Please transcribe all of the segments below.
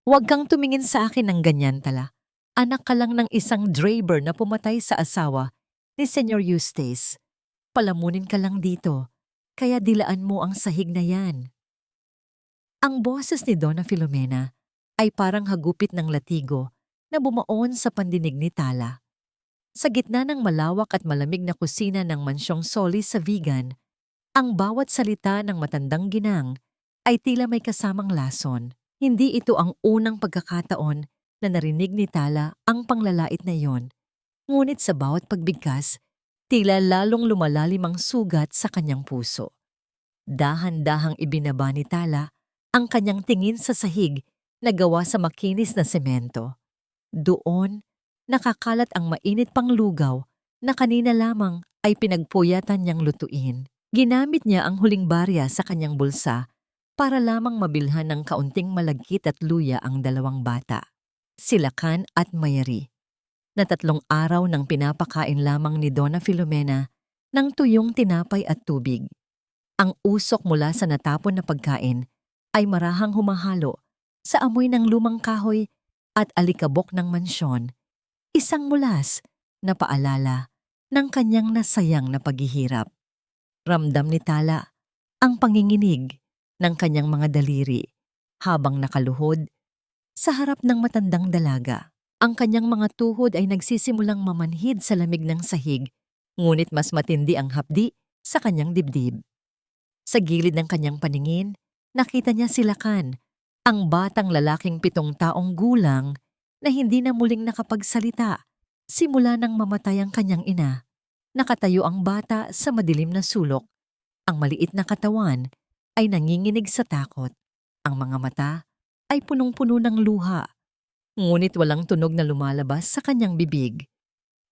Huwag kang tumingin sa akin ng ganyan tala. Anak ka lang ng isang driver na pumatay sa asawa ni Senyor Eustace. Palamunin ka lang dito, kaya dilaan mo ang sahig na yan. Ang boses ni Donna Filomena ay parang hagupit ng latigo na bumaon sa pandinig ni Tala. Sa gitna ng malawak at malamig na kusina ng mansyong Solis sa Vigan, ang bawat salita ng matandang ginang ay tila may kasamang lason. Hindi ito ang unang pagkakataon na narinig ni Tala ang panglalait na iyon. Ngunit sa bawat pagbigkas, tila lalong lumalalim ang sugat sa kanyang puso. Dahan-dahang ibinaba ni Tala ang kanyang tingin sa sahig na gawa sa makinis na semento. Doon, nakakalat ang mainit pang lugaw na kanina lamang ay pinagpuyatan niyang lutuin. Ginamit niya ang huling barya sa kanyang bulsa para lamang mabilhan ng kaunting malagkit at luya ang dalawang bata, sila Kan at Mayari, na 3 araw nang pinapakain lamang ni Donna Filomena ng tuyong tinapay at tubig. Ang usok mula sa natapon na pagkain ay marahang humahalo sa amoy ng lumang kahoy at alikabok ng mansyon, isang mulas na paalala ng kanyang nasayang na paghihirap. Ramdam ni Tala ang panginginig ng kanyang mga daliri habang nakaluhod sa harap ng matandang dalaga. Ang kanyang mga tuhod ay nagsisimulang mamanhid sa lamig ng sahig, ngunit mas matindi ang hapdi sa kanyang dibdib. Sa gilid ng kanyang paningin, nakita niya si Lakan, ang batang lalaking 7 taong gulang na hindi na muling nakapagsalita simula nang mamatay ang kanyang ina. Nakatayo ang bata sa madilim na sulok. Ang maliit na katawan ay nanginginig sa takot. Ang mga mata ay punong-puno ng luha, ngunit walang tunog na lumalabas sa kanyang bibig.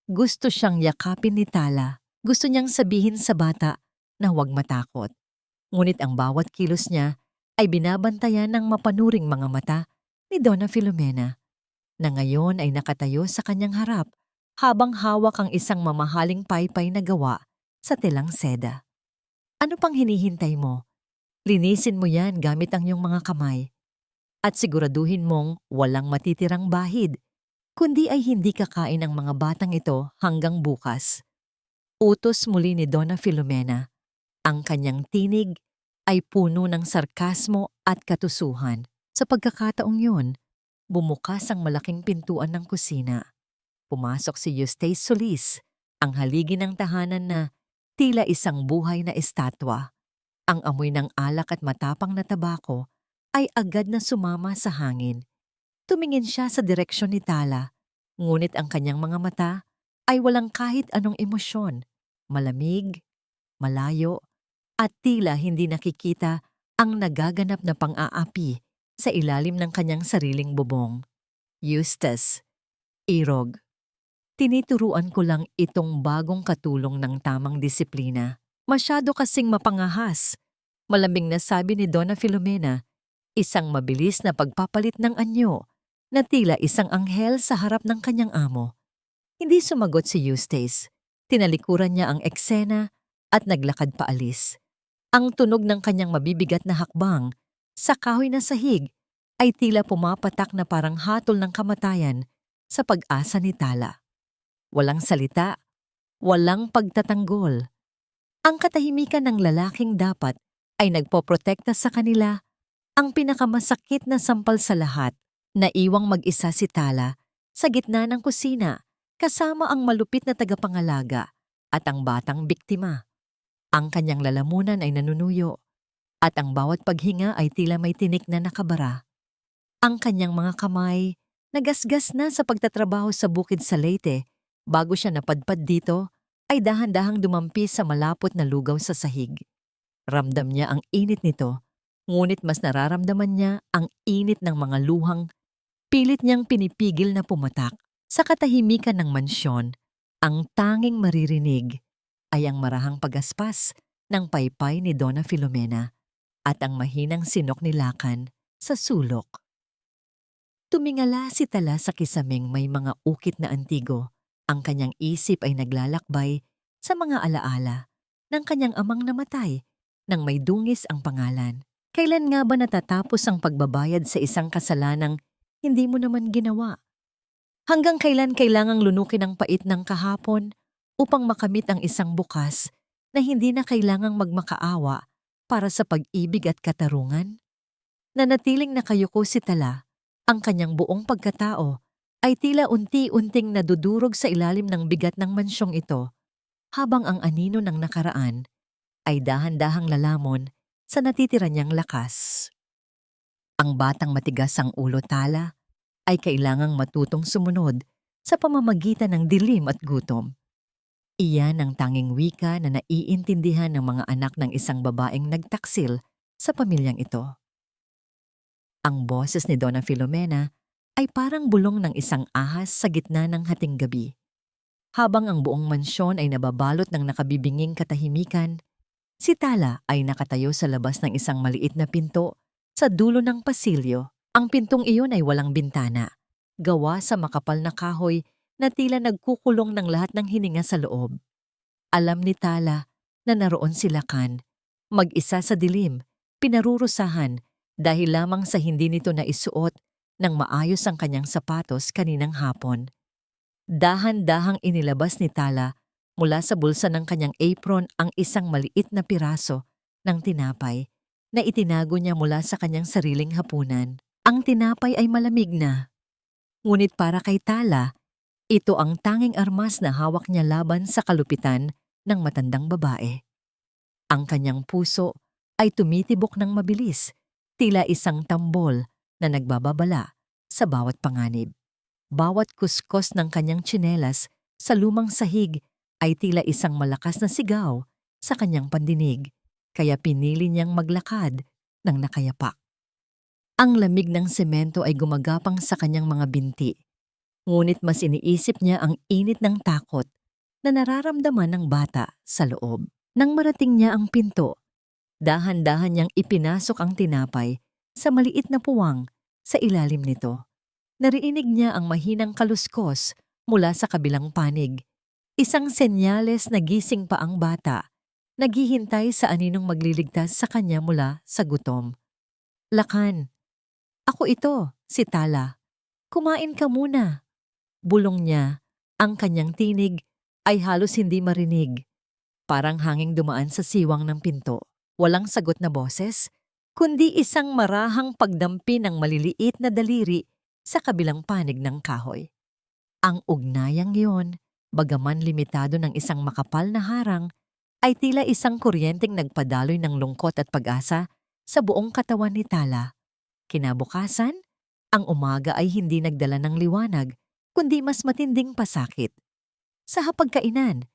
Gusto siyang yakapin ni Tala. Gusto niyang sabihin sa bata na huwag matakot. Ngunit ang bawat kilos niya ay binabantayan ng mapanuring mga mata ni Donna Filomena, na ngayon ay nakatayo sa kanyang harap habang hawak ang isang mamahaling paypay na gawa sa telang seda. Ano pang hinihintay mo? Linisin mo yan gamit ang iyong mga kamay at siguraduhin mong walang matitirang bahid, kundi ay hindi kakain ang mga batang ito hanggang bukas. Utos muli ni Donna Filomena. Ang kanyang tinig ay puno ng sarkasmo at katusuhan. Sa pagkakataong yun, bumukas ang malaking pintuan ng kusina. Pumasok si Eustace Solis, ang haligi ng tahanan na tila isang buhay na estatwa. Ang amoy ng alak at matapang na tabako ay agad na sumama sa hangin. Tumingin siya sa direksyon ni Tala, ngunit ang kanyang mga mata ay walang kahit anong emosyon. Malamig, malayo, at tila hindi nakikita ang nagaganap na pang-aapi sa ilalim ng kanyang sariling bubong. Eustace, Irog, tinituruan ko lang itong bagong katulong ng tamang disiplina. Masyado kasing mapangahas. Malamig na sabi ni Donna Filomena, isang mabilis na pagpapalit ng anyo na tila isang anghel sa harap ng kanyang amo. Hindi sumagot si Eustace. Tinalikuran niya ang eksena at naglakad paalis. Ang tunog ng kanyang mabibigat na hakbang sa kahoy na sahig ay tila pumapatak na parang hatol ng kamatayan sa pag-asa ni Tala. Walang salita, walang pagtatanggol. Ang katahimikan ng lalaking dapat ay nagpoprotekta sa kanila, ang pinakamasakit na sampal sa lahat. Naiwang mag-isa si Tala sa gitna ng kusina kasama ang malupit na tagapangalaga at ang batang biktima. Ang kanyang lalamunan ay nanunuyo at ang bawat paghinga ay tila may tinik na nakabara. Ang kanyang mga kamay nagasgas na sa pagtatrabaho sa bukid sa Leyte bago siya napadpad dito ay dahan-dahang dumampi sa malapot na lugaw sa sahig. Ramdam niya ang init nito, ngunit mas nararamdaman niya ang init ng mga luhang pilit niyang pinipigil na pumatak. Sa katahimikan ng mansyon, ang tanging maririnig ay ang marahang pagaspas ng paypay ni Donna Filomena at ang mahinang sinok ni Lakan sa sulok. Tumingala si Tala sa kisameng may mga ukit na antigo. Ang kanyang isip ay naglalakbay sa mga alaala ng kanyang amang namatay nang may dungis ang pangalan. Kailan nga ba natatapos ang pagbabayad sa isang kasalanang Hindi mo naman ginawa. Hanggang kailan kailangang lunukin ang pait ng kahapon upang makamit ang isang bukas na hindi na kailangang magmakaawa para sa pag-ibig at katarungan? Nanatiling nakayuko si Tala, ang kanyang buong pagkatao ay tila unti-unting nadudurog sa ilalim ng bigat ng mansyong ito, habang ang anino ng nakaraan ay dahan-dahang lalamon sa natitira niyang lakas. Ang batang matigas ang ulo, Tala, ay kailangang matutong sumunod sa pamamagitan ng dilim at gutom. Iyan ang tanging wika na naiintindihan ng mga anak ng isang babaeng nagtaksil sa pamilyang ito. Ang boses ni Donna Filomena ay parang bulong ng isang ahas sa gitna ng hating gabi. Habang ang buong mansyon ay nababalot ng nakabibinging katahimikan, si Tala ay nakatayo sa labas ng isang maliit na pinto sa dulo ng pasilyo. Ang pintong iyon ay walang bintana, gawa sa makapal na kahoy na tila nagkukulong ng lahat ng hininga sa loob. Alam ni Tala na naroon si Lakan, mag-isa sa dilim, pinarurusahan dahil lamang sa hindi nito naisuot ng maayos ang kanyang sapatos kaninang hapon. Dahan-dahang inilabas ni Tala mula sa bulsa ng kanyang apron ang isang maliit na piraso ng tinapay na itinago niya mula sa kanyang sariling hapunan. Ang tinapay ay malamig na. Ngunit para kay Tala, ito ang tanging armas na hawak niya laban sa kalupitan ng matandang babae. Ang kanyang puso ay tumitibok ng mabilis, tila isang tambol na nagbababala sa bawat panganib. Bawat kuskos ng kanyang tsinelas sa lumang sahig ay tila isang malakas na sigaw sa kanyang pandinig, kaya pinili niyang maglakad ng nakayapak. Ang lamig ng semento ay gumagapang sa kanyang mga binti, ngunit mas iniisip niya ang init ng takot na nararamdaman ng bata sa loob. Nang marating niya ang pinto, dahan-dahan niyang ipinasok ang tinapay sa maliit na puwang sa ilalim nito. Narinig niya ang mahinang kaluskos mula sa kabilang panig, isang senyales na gising pa ang bata, naghihintay sa aninong magliligtas sa kanya mula sa gutom. "Lakan, ako ito, si Tala. Kumain ka muna." Bulong niya, ang kanyang tinig ay halos hindi marinig. Parang hanging dumaan sa siwang ng pinto. Walang sagot na boses, kundi isang marahang pagdampi ng maliliit na daliri sa kabilang panig ng kahoy. Ang ugnayang iyon, bagaman limitado ng isang makapal na harang, ay tila isang kuryenteng nagpadaloy ng lungkot at pag-asa sa buong katawan ni Tala. Kinabukasan, ang umaga ay hindi nagdala ng liwanag, kundi mas matinding pasakit. Sa hapagkainan,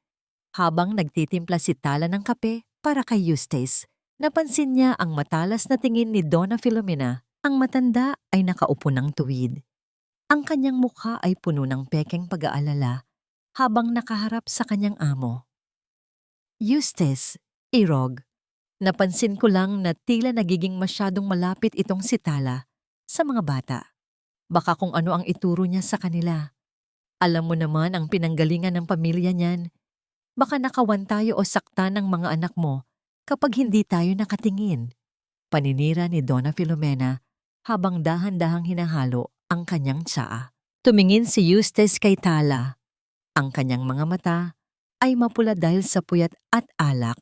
habang nagtitimpla si Tala ng kape para kay Eustace, napansin niya ang matalas na tingin ni Donna Filomena. Ang matanda ay nakaupo ng tuwid. Ang kanyang mukha ay puno ng pekeng pag-aalala habang nakaharap sa kanyang amo. "Eustace, Irog, napansin ko lang na tila nagiging masyadong malapit itong si Tala sa mga bata. Baka kung ano ang ituro niya sa kanila. Alam mo naman ang pinanggalingan ng pamilya niyan. Baka nakawan tayo o saktan ng mga anak mo kapag hindi tayo nakatingin." Paninira ni Donna Filomena habang dahan-dahang hinahalo ang kanyang tsaa. Tumingin si Eustace kay Tala. Ang kanyang mga mata ay mapula dahil sa puyat at alak.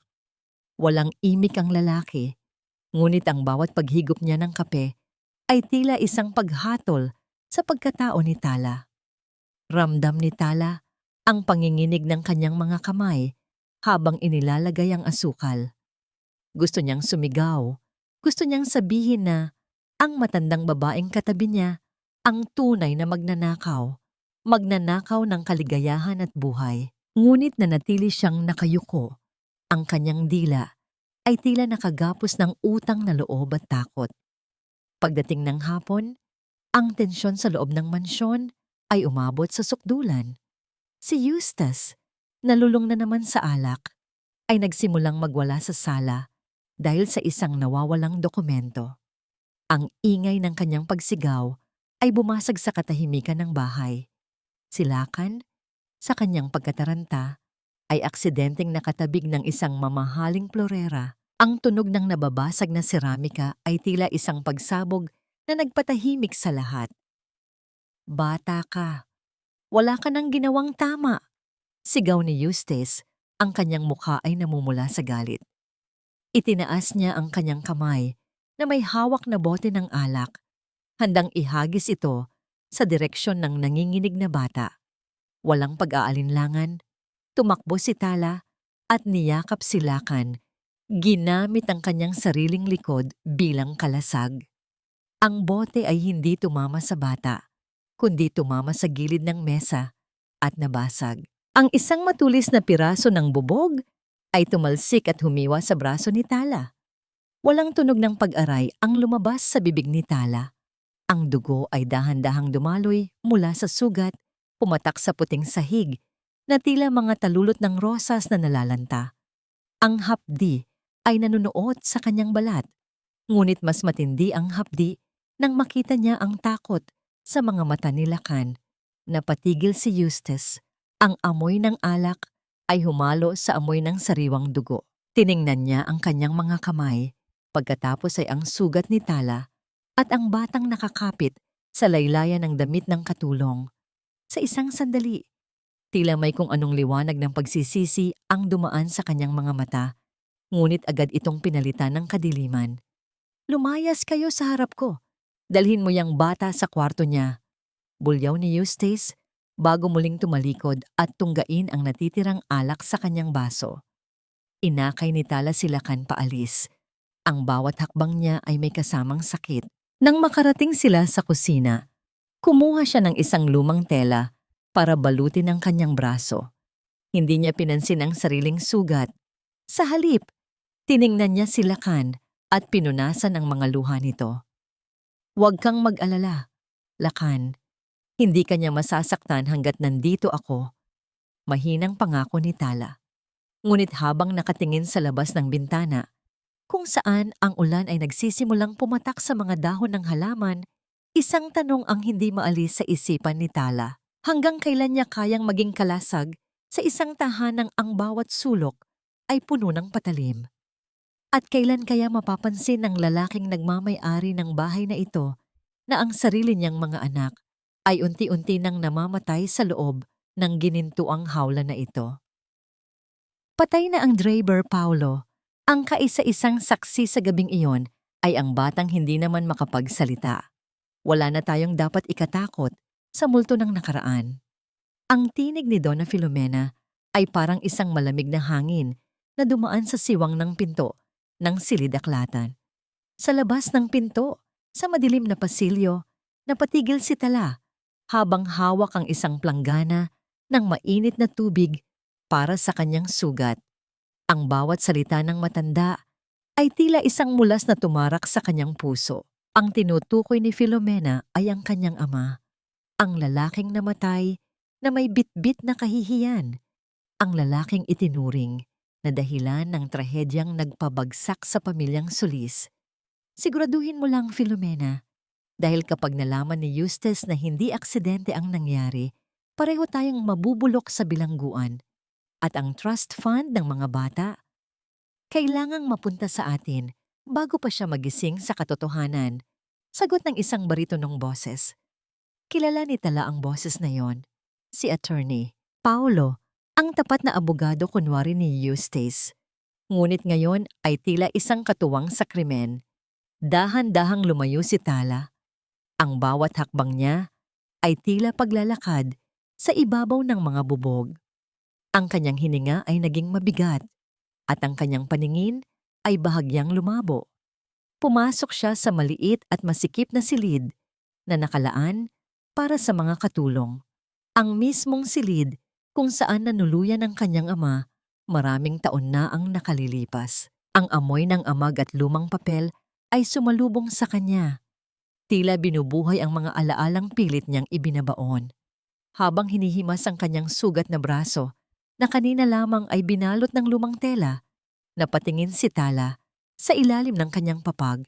Walang imik ang lalaki, ngunit ang bawat paghigop niya ng kape ay tila isang paghatol sa pagkatao ni Tala. Ramdam ni Tala ang panginginig ng kanyang mga kamay habang inilalagay ang asukal. Gusto niyang sumigaw. Gusto niyang sabihin na ang matandang babaeng katabi niya ang tunay na magnanakaw. Magnanakaw ng kaligayahan at buhay. Ngunit nanatili siyang nakayuko. Ang kanyang dila ay tila nakagapos ng utang na loob at takot. Pagdating ng hapon, ang tensyon sa loob ng mansyon ay umabot sa sukdulan. Si Eustace, nalulong na naman sa alak, ay nagsimulang magwala sa sala dahil sa isang nawawalang dokumento. Ang ingay ng kanyang pagsigaw ay bumasag sa katahimikan ng bahay. Si Lakan, sa kanyang pagkataranta, ay aksidenteng nakatabig ng isang mamahaling florera. Ang tunog ng nababasag na seramika ay tila isang pagsabog na nagpatahimik sa lahat. Bata ka. Wala ka nang ginawang tama. Sigaw ni Eustace, ang kanyang mukha ay namumula sa galit. Itinaas niya ang kanyang kamay na may hawak na bote ng alak, handang ihagis ito sa direksyon ng nanginginig na bata. Walang pag-aalinlangan, tumakbo si Tala at niyakap si Lakan, ginamit ang kanyang sariling likod bilang kalasag. Ang bote ay hindi tumama sa bata, kundi tumama sa gilid ng mesa at nabasag. Ang isang matulis na piraso ng bubog ay tumalsik at humiwa sa braso ni Tala. Walang tunog ng pag-aray ang lumabas sa bibig ni Tala. Ang dugo ay dahan-dahang dumaloy mula sa sugat, pumatak sa puting sahig na tila mga talulot ng rosas na nalalanta. Ang hapdi ay nanunuot sa kanyang balat, ngunit mas matindi ang hapdi nang makita niya ang takot sa mga mata ni Lakan. Napatigil si Eustace. Ang amoy ng alak ay humalo sa amoy ng sariwang dugo. Tiningnan niya ang kanyang mga kamay, pagkatapos ay ang sugat ni Tala at ang batang nakakapit sa laylayan ng damit ng katulong. Sa isang sandali, tila may kung anong liwanag ng pagsisisi ang dumaan sa kanyang mga mata, ngunit agad itong pinalitan ng kadiliman. Lumayas kayo sa harap ko. Dalhin mo yang bata sa kwarto niya. Bulyaw ni Eustace bago muling tumalikod at tunggain ang natitirang alak sa kanyang baso. Inakay ni Tala si Lakan paalis. Ang bawat hakbang niya ay may kasamang sakit. Nang makarating sila sa kusina, kumuha siya ng isang lumang tela para balutin ang kanyang braso. Hindi niya pinansin ang sariling sugat. Sa halip, tiningnan niya si Lakan at pinunasan ang mga luha nito. Huwag kang mag-alala, Lakan. Hindi ka niya masasaktan hanggat nandito ako. Mahinang pangako ni Tala. Ngunit habang nakatingin sa labas ng bintana, kung saan ang ulan ay nagsisimulang pumatak sa mga dahon ng halaman, isang tanong ang hindi maalis sa isipan ni Tala. Hanggang kailan niya kayang maging kalasag sa isang tahanang ang bawat sulok ay puno ng patalim? At kailan kaya mapapansin ng lalaking nagmamay-ari ng bahay na ito na ang sarili niyang mga anak ay unti-unti nang namamatay sa loob ng ginintuang hawla na ito? Patay na ang driver, Paulo. Ang kaisa-isang saksi sa gabing iyon ay ang batang hindi naman makapagsalita. Wala na tayong dapat ikatakot sa multo ng nakaraan. Ang tinig ni Donna Filomena ay parang isang malamig na hangin na dumaan sa siwang ng pinto ng silidaklatan. Sa labas ng pinto, sa madilim na pasilyo, napatigil si Tala habang hawak ang isang planggana ng mainit na tubig para sa kanyang sugat. Ang bawat salita ng matanda ay tila isang mulas na tumarak sa kanyang puso. Ang tinutukoy ni Filomena ay ang kanyang ama, ang lalaking namatay na may bitbit na kahihiyan, ang lalaking itinuring na dahilan ng trahedyang nagpabagsak sa pamilyang Solis. Siguraduhin mo lang, Filomena, dahil kapag nalaman ni Eustace na hindi aksidente ang nangyari, pareho tayong mabubulok sa bilangguan. At ang trust fund ng mga bata, kailangang mapunta sa atin bago pa siya magising sa katotohanan. Sagot ng isang baritonong boses. Kilala ni Tala ang boses na yon, si Attorney Paulo, ang tapat na abogado kunwari ni Eustace. Ngunit ngayon ay tila isang katuwang sa krimen. Dahan-dahang lumayo si Tala. Ang bawat hakbang niya ay tila paglalakad sa ibabaw ng mga bubog. Ang kanyang hininga ay naging mabigat at ang kanyang paningin ay bahagyang lumabo. Pumasok siya sa maliit at masikip na silid na nakalaan para sa mga katulong. Ang mismong silid kung saan nanuluyan ang kanyang ama, maraming taon na ang nakalilipas. Ang amoy ng amag at lumang papel ay sumalubong sa kanya. Tila binubuhay ang mga alaalang pilit niyang ibinabaon. Habang hinihimas ang kanyang sugat na braso, na kanina lamang ay binalot ng lumang tela, napatingin si Tala sa ilalim ng kanyang papag.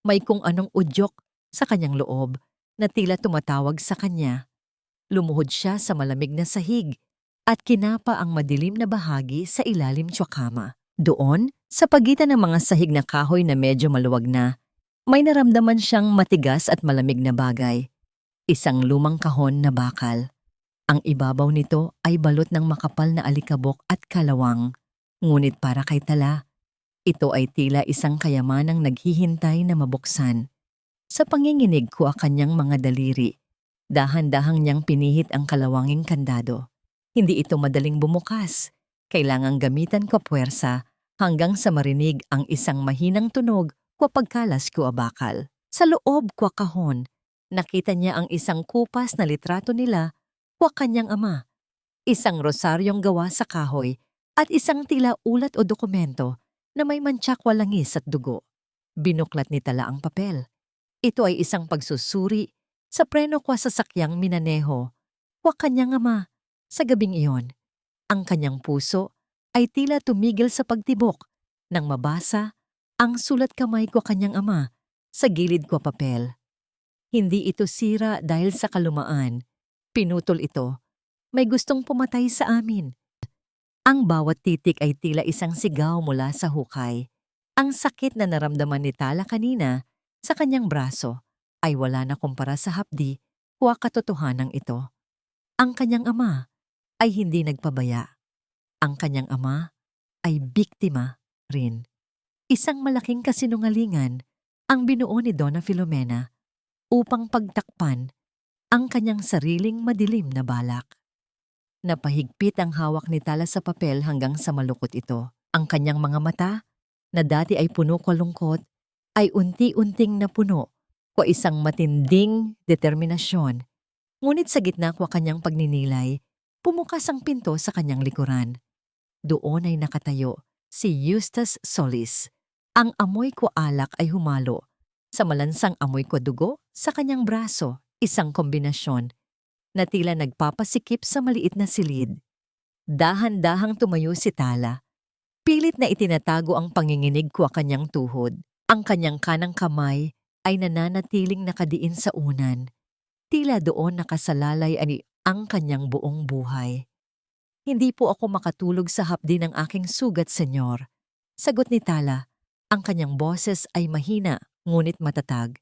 May kung anong udyok sa kanyang loob na tila tumatawag sa kanya. Lumuhod siya sa malamig na sahig at kinapa ang madilim na bahagi sa ilalim tswakama. Doon, sa pagitan ng mga sahig na kahoy na medyo maluwag na, may naramdaman siyang matigas at malamig na bagay. Isang lumang kahon na bakal. Ang ibabaw nito ay balot ng makapal na alikabok at kalawang. Ngunit para kay Tala, ito ay tila isang kayamanang naghihintay na mabuksan. Sa panginginig ko kanyang mga daliri, dahan-dahang niyang pinihit ang kalawanging kandado. Hindi ito madaling bumukas. Kailangang gamitan ko puwersa hanggang sa marinig ang isang mahinang tunog kwa pagkalas ko bakal. Sa loob kwa kahon, nakita niya ang isang kupas na litrato nila kwa kanyang ama. Isang rosaryong gawa sa kahoy at isang tila ulat o dokumento na may mantsak walangis at dugo. Binuklat ni Tala ang papel. Ito ay isang pagsusuri sa preno kwa sasakyang minaneho kwa kanyang ama. Sa gabing iyon, ang kanyang puso ay tila tumigil sa pagtibok nang mabasa ang sulat kamay kwa kanyang ama sa gilid kwa papel. Hindi ito sira dahil sa kalumaan. Pinutol ito. May gustong pumatay sa amin. Ang bawat titik ay tila isang sigaw mula sa hukay. Ang sakit na naramdaman ni Tala kanina sa kanyang braso ay wala na kumpara sa hapdi kwa katotohanan ito. Ang kanyang ama ay hindi nagpabaya. Ang kanyang ama ay biktima rin. Isang malaking kasinungalingan ang binuo ni Donna Filomena upang pagtakpan ang kanyang sariling madilim na balak. Napahigpit ang hawak ni Tala sa papel hanggang sa malukot ito. Ang kanyang mga mata, na dati ay puno ko lungkot, ay unti-unting napuno ko isang matinding determinasyon. Ngunit sa gitna ko kanyang pagninilay, pumukas ang pinto sa kanyang likuran. Doon ay nakatayo si Eustace Solis. Ang amoy ko alak ay humalo. Sa malansang amoy ko dugo sa kanyang braso, isang kombinasyon na tila nagpapasikip sa maliit na silid. Dahan-dahang tumayo si Tala. Pilit na itinatago ang panginginig ko kanyang tuhod. Ang kanyang kanang kamay ay nananatiling nakadiin sa unan. Tila doon nakasalalay ay ang kanyang buong buhay. Hindi po ako makatulog sa hapdi ng aking sugat, senyor. Sagot ni Tala. Ang kanyang boses ay mahina, ngunit matatag.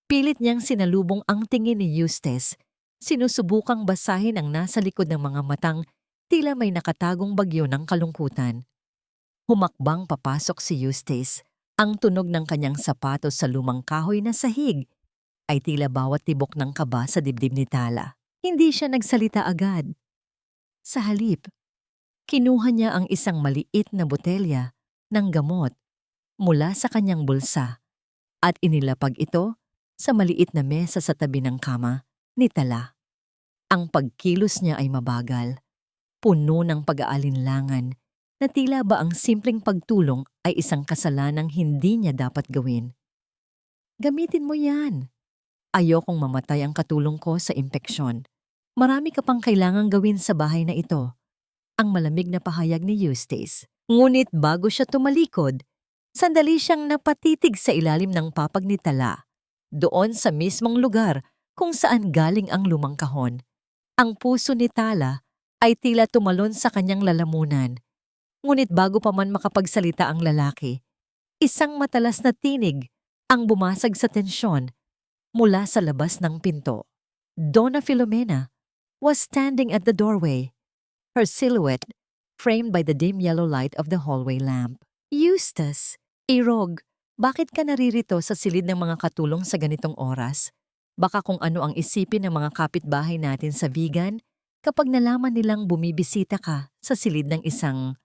Pilit niyang sinalubong ang tingin ni Eustace. Sinusubukang basahin ang nasa likod ng mga matang tila may nakatagong bagyo ng kalungkutan. Humakbang papasok si Eustace. Ang tunog ng kanyang sapatos sa lumang kahoy na sahig ay tila bawat tibok ng kaba sa dibdib ni Tala. Hindi siya nagsalita agad. Sa halip, kinuha niya ang isang maliit na botelya ng gamot mula sa kanyang bulsa at inilapag ito sa maliit na mesa sa tabi ng kama ni Tala. Ang pagkilos niya ay mabagal, puno ng pag-aalinlangan na tila ba ang simpleng pagtulong ay isang kasalanang hindi niya dapat gawin. Gamitin mo yan. Ayokong mamatay ang katulong ko sa impeksyon. Marami ka pang kailangang gawin sa bahay na ito. Ang malamig na pahayag ni Eustace. Ngunit bago siya tumalikod, sandali siyang napatitig sa ilalim ng papag ni Tala. Doon sa mismong lugar kung saan galing ang lumang kahon. Ang puso ni Tala ay tila tumalon sa kanyang lalamunan. Ngunit bago pa man makapagsalita ang lalaki, isang matalas na tinig ang bumasag sa tensyon mula sa labas ng pinto. Donna Filomena was standing at the doorway, her silhouette framed by the dim yellow light of the hallway lamp. Eustace, Irog, bakit ka naririto sa silid ng mga katulong sa ganitong oras? Baka kung ano ang isipin ng mga kapitbahay natin sa Vigan kapag nalaman nilang bumibisita ka sa silid ng isang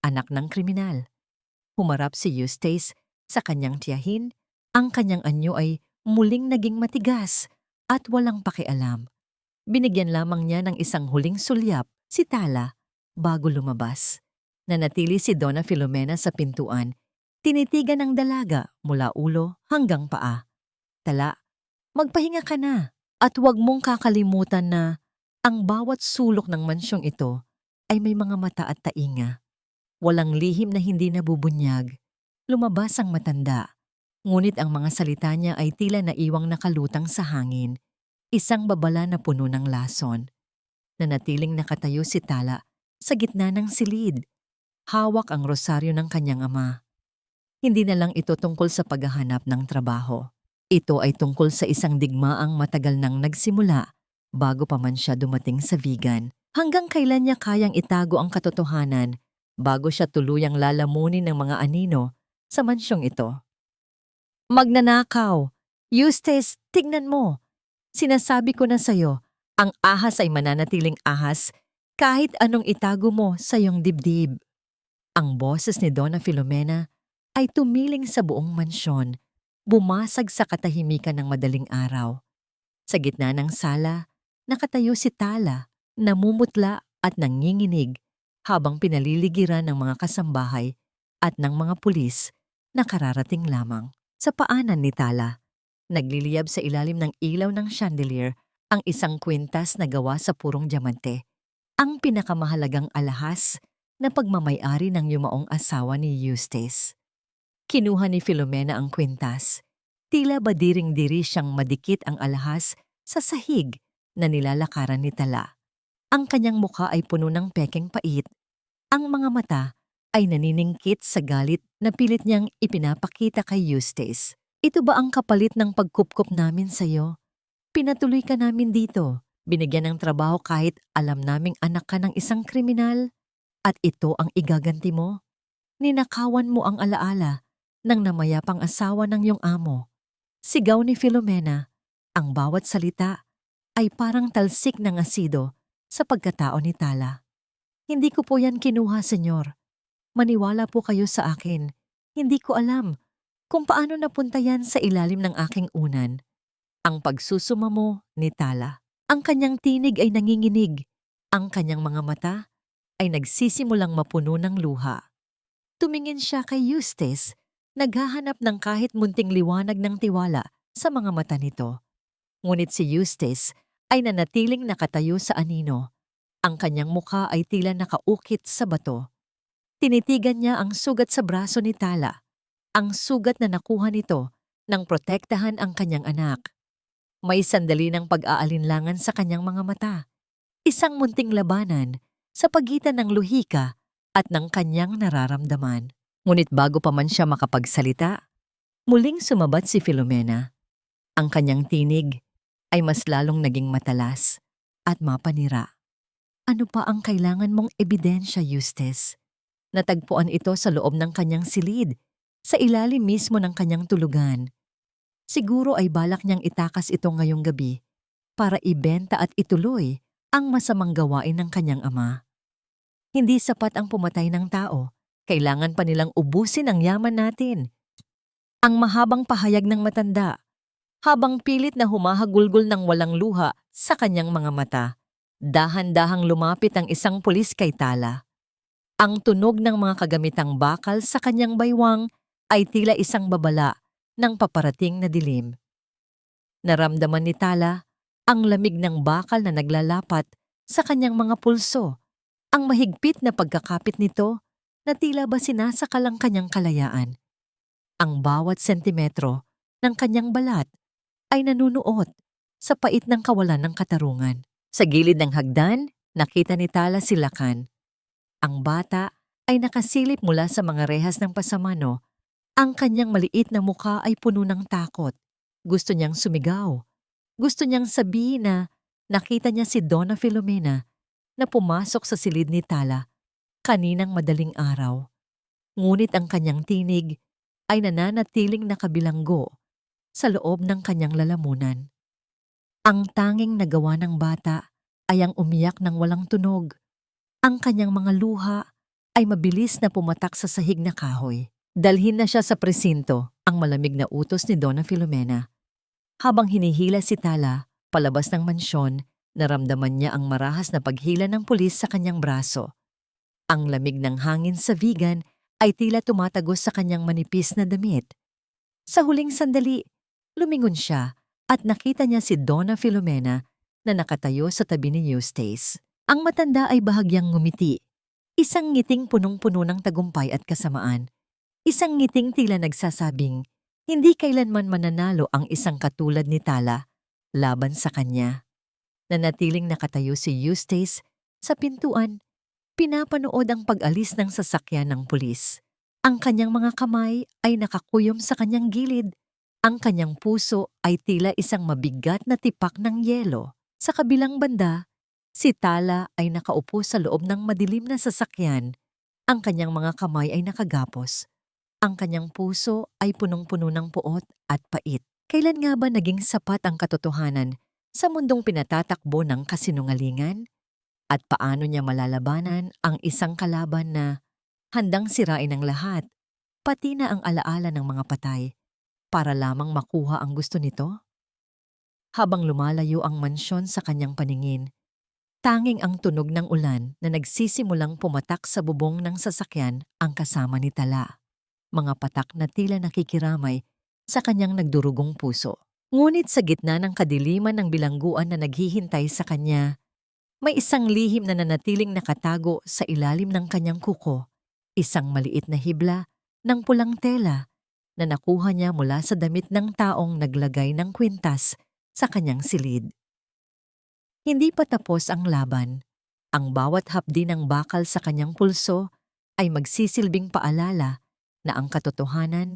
anak ng kriminal. Humarap si Eustace sa kanyang tiyahin. Ang kanyang anyo ay muling naging matigas at walang pakialam. Binigyan lamang niya ng isang huling sulyap si Tala bago lumabas. Nanatili si Donna Filomena sa pintuan, tinitigan ng dalaga mula ulo hanggang paa. Tala, magpahinga ka na at huwag mong kakalimutan na ang bawat sulok ng mansyong ito ay may mga mata at tainga. Walang lihim na hindi nabubunyag. Lumabas ang matanda. Ngunit ang mga salita niya ay tila naiwang nakalutang sa hangin. Isang babala na puno ng lason. Nanatiling nakatayo si Tala sa gitna ng silid. Hawak ang rosaryo ng kanyang ama. Hindi na lang ito tungkol sa paghahanap ng trabaho. Ito ay tungkol sa isang digmaang matagal nang nagsimula bago pa man siya dumating sa vegan. Hanggang kailan niya kayang itago ang katotohanan bago siya tuluyang lalamunin ng mga anino sa mansyong ito. Magnanakaw! Eustace, tignan mo! Sinasabi ko na sa'yo, ang ahas ay mananatiling ahas kahit anong itago mo sa iyong dibdib. Ang boses ni Donna Filomena ay tumiling sa buong mansyon, bumasag sa katahimikan ng madaling araw. Sa gitna ng sala, nakatayo si Tala, namumutla at nanginginig habang pinaliligiran ng mga kasambahay at ng mga pulis na kararating lamang. Sa paanan ni Tala, nagliliyab sa ilalim ng ilaw ng chandelier ang isang kwintas na gawa sa purong diamante, ang pinakamahalagang alahas na pagmamay-ari ng yumaong asawa ni Eustace. Kinuha ni Filomena ang kwintas. Tila ba diring-diri siyang madikit ang alahas sa sahig na nilalakaran ni Tala. Ang kanyang mukha ay puno ng pekeng pait. Ang mga mata ay naniningkit sa galit na pilit niyang ipinapakita kay Eustace. Ito ba ang kapalit ng pagkupkop namin sa'yo? Pinatuloy ka namin dito, binigyan ng trabaho kahit alam naming anak ka ng isang kriminal. At ito ang igaganti mo? Ninakawan mo ang alaala ng namayapang asawa ng iyong amo. Sigaw ni Filomena, ang bawat salita ay parang talsik ng asido sa pagkatao ni Tala. Hindi ko po yan kinuha, senyor. Maniwala po kayo sa akin. Hindi ko alam kung paano napunta yan sa ilalim ng aking unan. Ang pagsusuma mo ni Tala. Ang kanyang tinig ay nanginginig. Ang kanyang mga mata ay nagsisimulang mapuno ng luha. Tumingin siya kay Eustace, naghahanap ng kahit munting liwanag ng tiwala sa mga mata nito. Ngunit si Eustace ay nanatiling nakatayo sa anino. Ang kanyang mukha ay tila nakaukit sa bato. Tinitigan niya ang sugat sa braso ni Tala, ang sugat na nakuha nito nang protektahan ang kanyang anak. May sandali ng pag-aalinlangan sa kanyang mga mata. Isang munting labanan sa pagitan ng luhika at ng kanyang nararamdaman. Ngunit bago pa man siya makapagsalita, muling sumabat si Filomena. Ang kanyang tinig ay mas lalong naging matalas at mapanira. Ano pa ang kailangan mong ebidensya, Eustace? Natagpuan ito sa loob ng kanyang silid, sa ilalim mismo ng kanyang tulugan. Siguro ay balak niyang itakas ito ngayong gabi para ibenta at ituloy ang masamang gawain ng kanyang ama. Hindi sapat ang pumatay ng tao. Kailangan pa nilang ubusin ang yaman natin. Ang mahabang pahayag ng matanda, habang pilit na humahagulgol ng walang luha sa kanyang mga mata. Dahan-dahang lumapit ang isang pulis kay Tala. Ang tunog ng mga kagamitang bakal sa kanyang baywang ay tila isang babala ng paparating na dilim. Naramdaman ni Tala ang lamig ng bakal na naglalapat sa kanyang mga pulso, ang mahigpit na pagkakapit nito na tila ba sinasakal ang kanyang kalayaan. Ang bawat sentimetro ng kanyang balat ay nanunuot sa pait ng kawalan ng katarungan. Sa gilid ng hagdan, nakita ni Tala si Lakan. Ang bata ay nakasilip mula sa mga rehas ng pasamano. Ang kanyang maliit na mukha ay puno ng takot. Gusto niyang sumigaw. Gusto niyang sabihin na nakita niya si Donna Filomena na pumasok sa silid ni Tala kaninang madaling araw. Ngunit ang kanyang tinig ay nananatiling nakabilanggo sa loob ng kanyang lalamunan. Ang tanging nagawa ng bata ay ang umiyak ng walang tunog. Ang kanyang mga luha ay mabilis na pumatak sa sahig na kahoy. Dalhin na siya sa presinto, ang malamig na utos ni Donna Filomena. Habang hinihila si Tala palabas ng mansyon, naramdaman niya ang marahas na paghila ng pulis sa kanyang braso. Ang lamig ng hangin sa vegan ay tila tumatagos sa kanyang manipis na damit. Sa huling sandali, lumingon siya at nakita niya si Donna Filomena na nakatayo sa tabi ni Eustace. Ang matanda ay bahagyang ngumiti. Isang ngiting punong-puno ng tagumpay at kasamaan. Isang ngiting tila nagsasabing, hindi kailanman mananalo ang isang katulad ni Tala laban sa kanya. Nanatiling nakatayo si Eustace sa pintuan, pinapanood ang pag-alis ng sasakyan ng pulis. Ang kanyang mga kamay ay nakakuyom sa kanyang gilid, Ang kanyang puso ay tila isang mabigat na tipak ng yelo. Sa kabilang banda, si Tala ay nakaupo sa loob ng madilim na sasakyan. Ang kanyang mga kamay ay nakagapos. Ang kanyang puso ay punong-puno ng puot at pait. Kailan nga ba naging sapat ang katotohanan sa mundong pinatatakbo ng kasinungalingan? At paano niya malalabanan ang isang kalaban na handang sirain ang lahat, pati na ang alaala ng mga patay, para lamang makuha ang gusto nito? Habang lumalayo ang mansyon sa kanyang paningin, tanging ang tunog ng ulan na nagsisimulang pumatak sa bubong ng sasakyan ang kasama ni Tala. Mga patak na tila nakikiramay sa kanyang nagdurugong puso. Ngunit sa gitna ng kadiliman ng bilangguan na naghihintay sa kanya, may isang lihim na nanatiling nakatago sa ilalim ng kanyang kuko, isang maliit na hibla ng pulang tela na nakuha niya mula sa damit ng taong naglagay ng kwintas sa kanyang silid. Hindi pa tapos ang laban. Ang bawat hapdi ng bakal sa kanyang pulso ay magsisilbing paalala na ang katotohanan,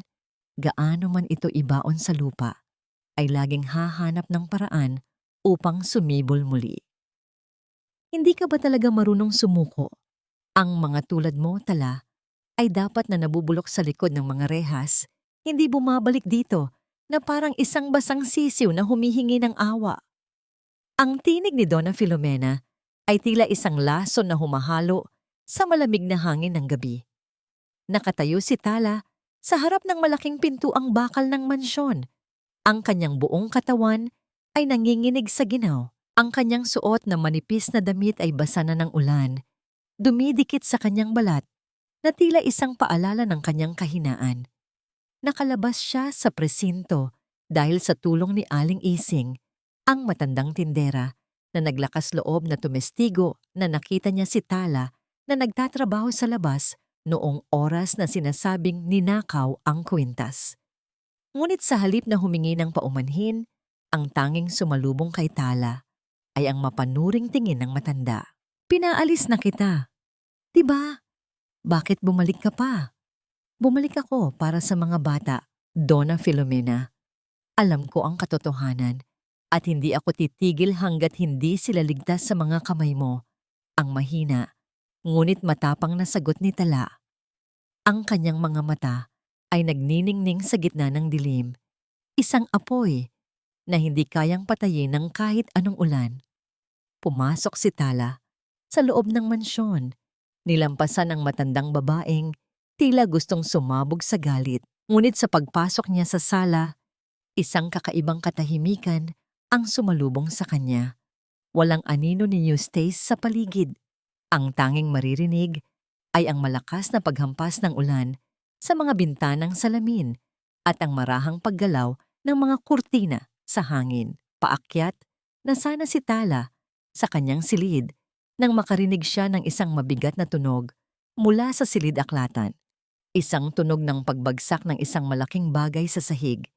gaano man ito ibaon sa lupa, ay laging hahanap ng paraan upang sumibol muli. Hindi ka ba talaga marunong sumuko? Ang mga tulad mo, Tala, ay dapat na nabubulok sa likod ng mga rehas, hindi bumabalik dito na parang isang basang sisiw na humihingi ng awa. Ang tinig ni Donna Filomena ay tila isang lason na humahalo sa malamig na hangin ng gabi. Nakatayo si Tala sa harap ng malaking pintuang bakal ng mansyon. Ang kanyang buong katawan ay nanginginig sa ginaw. Ang kanyang suot na manipis na damit ay basa na ng ulan. Dumidikit sa kanyang balat na tila isang paalala ng kanyang kahinaan. Nakalabas siya sa presinto dahil sa tulong ni Aling Ising, ang matandang tindera na naglakas loob na tumestigo na nakita niya si Tala na nagtatrabaho sa labas noong oras na sinasabing ninakaw ang kwintas. Ngunit sa halip na humingi ng paumanhin, ang tanging sumalubong kay Tala ay ang mapanuring tingin ng matanda. Pinaalis na kita. Diba? Bakit bumalik ka pa? Bumalik ako para sa mga bata, Donna Filomena. Alam ko ang katotohanan at hindi ako titigil hanggat hindi sila ligtas sa mga kamay mo. Ang mahina, ngunit matapang na sagot ni Tala. Ang kanyang mga mata ay nagniningning sa gitna ng dilim. Isang apoy na hindi kayang patayin ng kahit anong ulan. Pumasok si Tala sa loob ng mansyon. Nilampasan ang matandang babaeng tila gustong sumabog sa galit. Ngunit sa pagpasok niya sa sala, isang kakaibang katahimikan ang sumalubong sa kanya. Walang anino ni Eustace sa paligid. Ang tanging maririnig ay ang malakas na paghampas ng ulan sa mga bintanang salamin at ang marahang paggalaw ng mga kurtina sa hangin. Paakyat na sana si Tala sa kanyang silid nang makarinig siya ng isang mabigat na tunog mula sa silid-aklatan. Isang tunog ng pagbagsak ng isang malaking bagay sa sahig.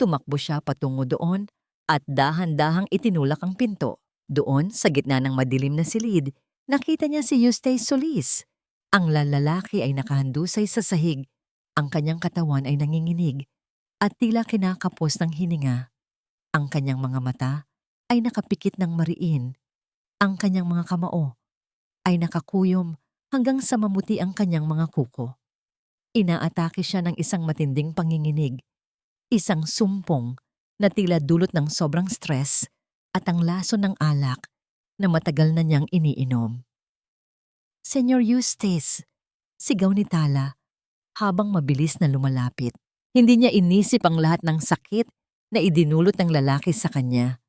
Tumakbo siya patungo doon at dahan-dahang itinulak ang pinto. Doon, sa gitna ng madilim na silid, nakita niya si Eustace Solis. Ang lalaki ay nakahandusay sa sahig. Ang kanyang katawan ay nanginginig at tila kinakapos ng hininga. Ang kanyang mga mata ay nakapikit ng mariin. Ang kanyang mga kamao ay nakakuyom hanggang sa mamuti ang kanyang mga kuko. Inaatake siya ng isang matinding panginginig, isang sumpong na tila dulot ng sobrang stress at ang lason ng alak na matagal na niyang iniinom. Senyor Eustace, sigaw ni Tala habang mabilis na lumalapit. Hindi niya inisip ang lahat ng sakit na idinulot ng lalaki sa kanya.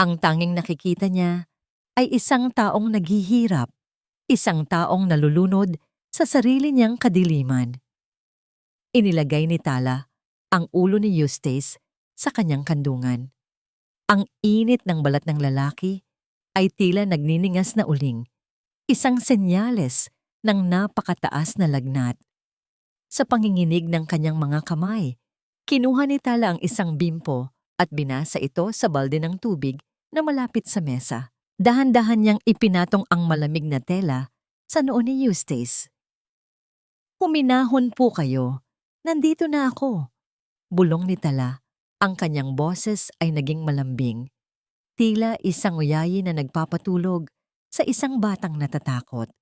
Ang tanging nakikita niya ay isang taong naghihirap, isang taong nalulunod sa sarili niyang kadiliman. Inilagay ni Tala ang ulo ni Eustace sa kanyang kandungan. Ang init ng balat ng lalaki ay tila nagniningas na uling, isang senyales ng napakataas na lagnat. Sa panginginig ng kanyang mga kamay, kinuha ni Tala ang isang bimpo at binasa ito sa balde ng tubig na malapit sa mesa. Dahan-dahan niyang ipinatong ang malamig na tela sa noo ni Eustace. Huminahon po kayo. Nandito na ako. Bulong ni Tala. Ang kanyang boses ay naging malambing. Tila isang uyayi na nagpapatulog sa isang batang natatakot.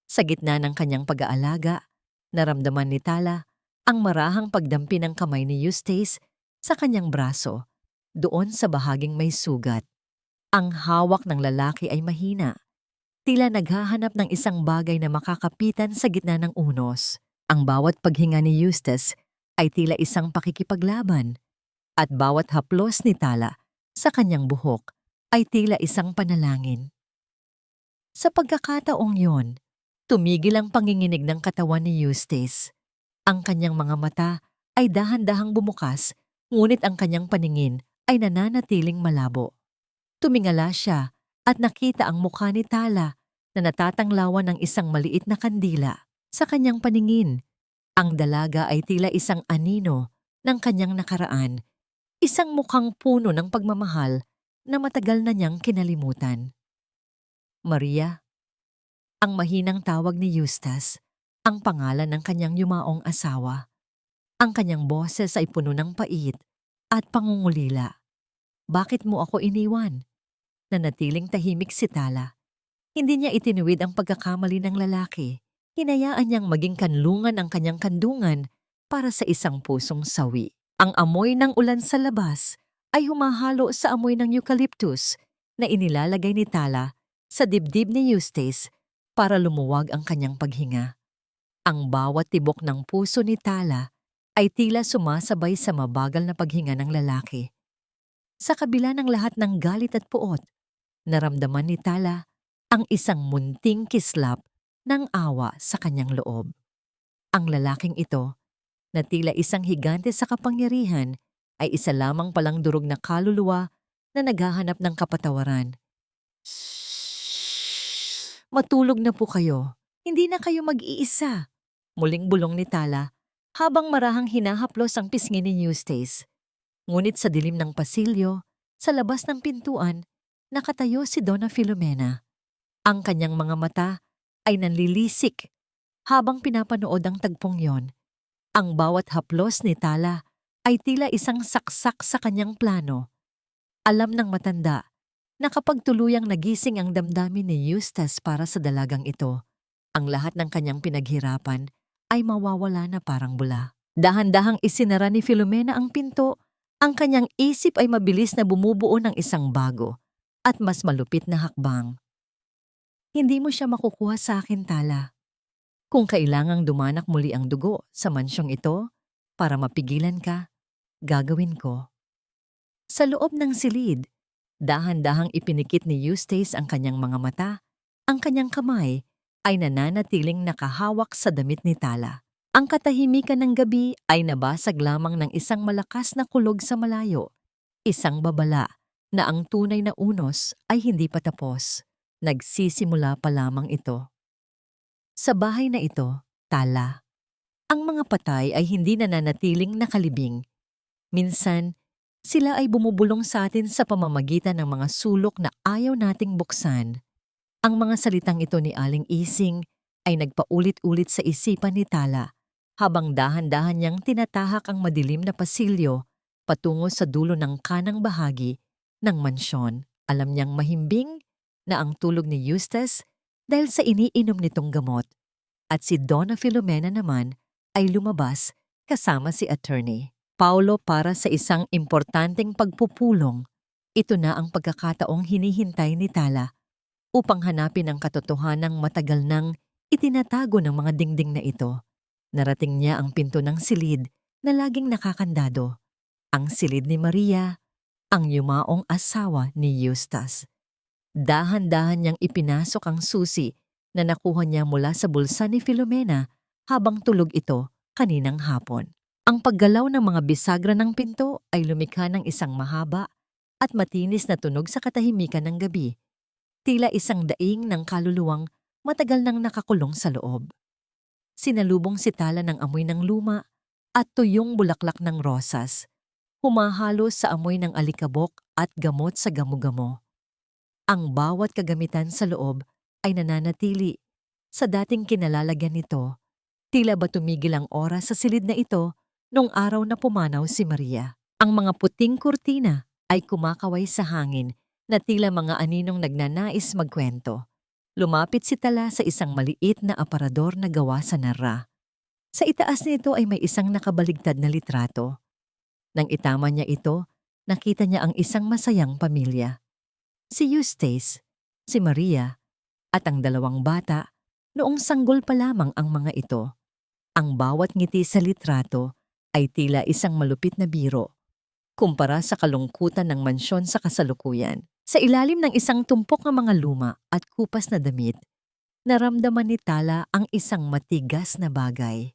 Sa gitna ng kanyang pag-aalaga, naramdaman ni Tala ang marahang pagdampi ng kamay ni Eustace sa kanyang braso, doon sa bahaging may sugat. Ang hawak ng lalaki ay mahina. Tila naghahanap ng isang bagay na makakapitan sa gitna ng unos. Ang bawat paghinga ni Eustace ay tila isang pakikipaglaban, at bawat haplos ni Tala sa kanyang buhok ay tila isang panalangin. Sa pagkakataong yon, tumigil ang panginginig ng katawan ni Eustace. Ang kanyang mga mata ay dahan-dahang bumukas, ngunit ang kanyang paningin ay nananatiling malabo. Tumingala siya at nakita ang mukha ni Tala na natatanglawan ng isang maliit na kandila. Sa kanyang paningin, ang dalaga ay tila isang anino ng kanyang nakaraan, isang mukhang puno ng pagmamahal na matagal na niyang kinalimutan. Maria, ang mahinang tawag ni Eustace, ang pangalan ng kanyang yumaong asawa. Ang kanyang boses ay puno ng pait at pangungulila. Bakit mo ako iniwan? Nanatiling tahimik si Tala. Hindi niya itinuwid ang pagkakamali ng lalaki. Hinayaan niyang maging kanlungan ang kanyang kandungan para sa isang pusong sawi. Ang amoy ng ulan sa labas ay humahalo sa amoy ng eucalyptus na inilalagay ni Tala sa dibdib ni Eustace para lumuwag ang kanyang paghinga. Ang bawat tibok ng puso ni Tala ay tila sumasabay sa mabagal na paghinga ng lalaki. Sa kabila ng lahat ng galit at puot, naramdaman ni Tala ang isang munting kislap ng awa sa kanyang loob. Ang lalaking ito, na tila isang higante sa kapangyarihan, ay isa lamang palang durog na kaluluwa na naghahanap ng kapatawaran. Matulog na po kayo. Hindi na kayo mag-iisa. Muling bulong ni Tala habang marahang hinahaplos ang pisngi ni Eustace. Ngunit sa dilim ng pasilyo, sa labas ng pintuan, nakatayo si Donna Filomena. Ang kanyang mga mata ay nanlilisik habang pinapanood ang tagpong yon. Ang bawat haplos ni Tala ay tila isang saksak sa kanyang plano. Alam ng matanda na kapag tuluyang nagising ang damdamin ni Eustace para sa dalagang ito, ang lahat ng kanyang pinaghirapan ay mawawala na parang bula. Dahan-dahang isinara ni Filomena ang pinto. Ang kanyang isip ay mabilis na bumubuo ng isang bago at mas malupit na hakbang. Hindi mo siya makukuha sa akin, Tala. Kung kailangang dumanak muli ang dugo sa mansyong ito para mapigilan ka, gagawin ko. Sa loob ng silid, dahan-dahang ipinikit ni Eustace ang kanyang mga mata. Ang kanyang kamay ay nananatiling nakahawak sa damit ni Tala. Ang katahimikan ng gabi ay nabasag lamang ng isang malakas na kulog sa malayo. Isang babala na ang tunay na unos ay hindi pa tapos. Nagsisimula pa lamang ito. Sa bahay na ito, Tala, ang mga patay ay hindi nananatiling nakalibing. Minsan, sila ay bumubulong sa atin sa pamamagitan ng mga sulok na ayaw nating buksan. Ang mga salitang ito ni Aling Ising ay nagpaulit-ulit sa isipan ni Tala habang dahan-dahan niyang tinatahak ang madilim na pasilyo patungo sa dulo ng kanang bahagi ng mansyon. Alam niyang mahimbing na ang tulog ni Eustace dahil sa iniinom nitong gamot, at si Donna Filomena naman ay lumabas kasama si Attorney Paulo para sa isang importanteng pagpupulong. Ito na ang pagkakataong hinihintay ni Tala upang hanapin ang katotohanang matagal nang itinatago ng mga dingding na ito. Narating niya ang pinto ng silid na laging nakakandado, ang silid ni Maria, ang yumaong asawa ni Eustace. Dahan-dahan niyang ipinasok ang susi na nakuha niya mula sa bulsa ni Filomena habang tulog ito kaninang hapon. Ang paggalaw ng mga bisagra ng pinto ay lumikha ng isang mahaba at matinis na tunog sa katahimikan ng gabi. Tila isang daing ng kaluluwang matagal nang nakakulong sa loob. Sinalubong si Tala ng amoy ng luma at tuyong bulaklak ng rosas, humahalo sa amoy ng alikabok at gamot sa gamo-gamo. Ang bawat kagamitan sa loob ay nananatili sa dating kinalalagyan nito. Tila ba tumigil ang oras sa silid na ito Nung araw na pumanaw si Maria, ang mga puting kurtina ay kumakaway sa hangin na tila mga aninong nagnanais magkwento. Lumapit si Tala sa isang maliit na aparador na gawa sa nara. Sa itaas nito ay may isang nakabaligtad na litrato. Nang itama niya ito, nakita niya ang isang masayang pamilya. Si Eustace, si Maria, at ang dalawang bata, noong sanggol pa lamang ang mga ito. Ang bawat ngiti sa litrato ay tila isang malupit na biro, kumpara sa kalungkutan ng mansyon sa kasalukuyan. Sa ilalim ng isang tumpok ng mga luma at kupas na damit, naramdaman ni Tala ang isang matigas na bagay.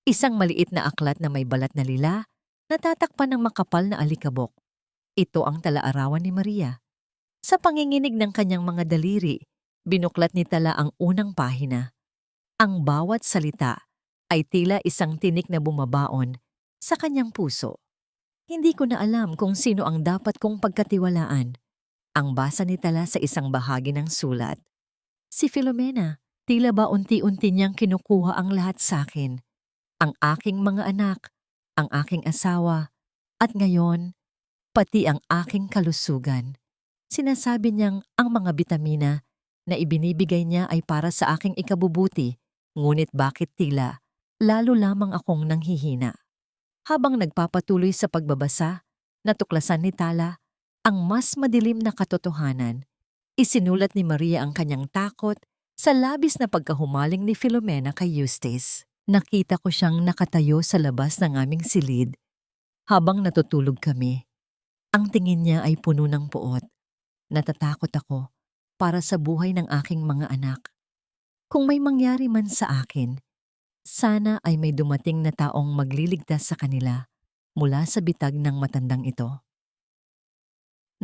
Isang maliit na aklat na may balat na lila, natatakpan ng makapal na alikabok. Ito ang talaarawan ni Maria. Sa panginginig ng kanyang mga daliri, binuklat ni Tala ang unang pahina. Ang bawat salita ay tila isang tinik na bumabaon sa kanyang puso. Hindi ko na alam kung sino ang dapat kong pagkatiwalaan. Ang basa ni Tala sa isang bahagi ng sulat. Si Filomena, tila ba unti-unti niyang kinukuha ang lahat sa akin. Ang aking mga anak, ang aking asawa, at ngayon, pati ang aking kalusugan. Sinasabi niyang ang mga bitamina na ibinibigay niya ay para sa aking ikabubuti, ngunit bakit tila, lalo lamang akong nanghihina. Habang nagpapatuloy sa pagbabasa, natuklasan ni Tala ang mas madilim na katotohanan. Isinulat ni Maria ang kanyang takot sa labis na pagkahumaling ni Filomena kay Eustace. Nakita ko siyang nakatayo sa labas ng aming silid habang natutulog kami. Ang tingin niya ay puno ng puot. Natatakot ako para sa buhay ng aking mga anak. Kung may mangyari man sa akin, sana ay may dumating na taong magliligtas sa kanila mula sa bitag ng matandang ito.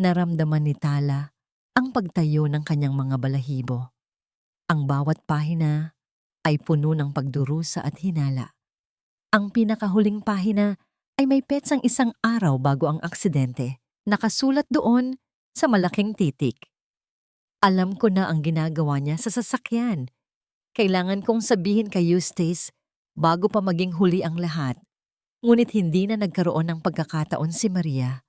Naramdaman ni Tala ang pagtayo ng kanyang mga balahibo. Ang bawat pahina ay puno ng pagdurusa at hinala. Ang pinakahuling pahina ay may petsang isang araw bago ang aksidente. Nakasulat doon sa malaking titik. Alam ko na ang ginagawa niya sa sasakyan. Kailangan kong sabihin kay Eustace bago pa maging huli ang lahat. Ngunit hindi na nagkaroon ng pagkakataon si Maria.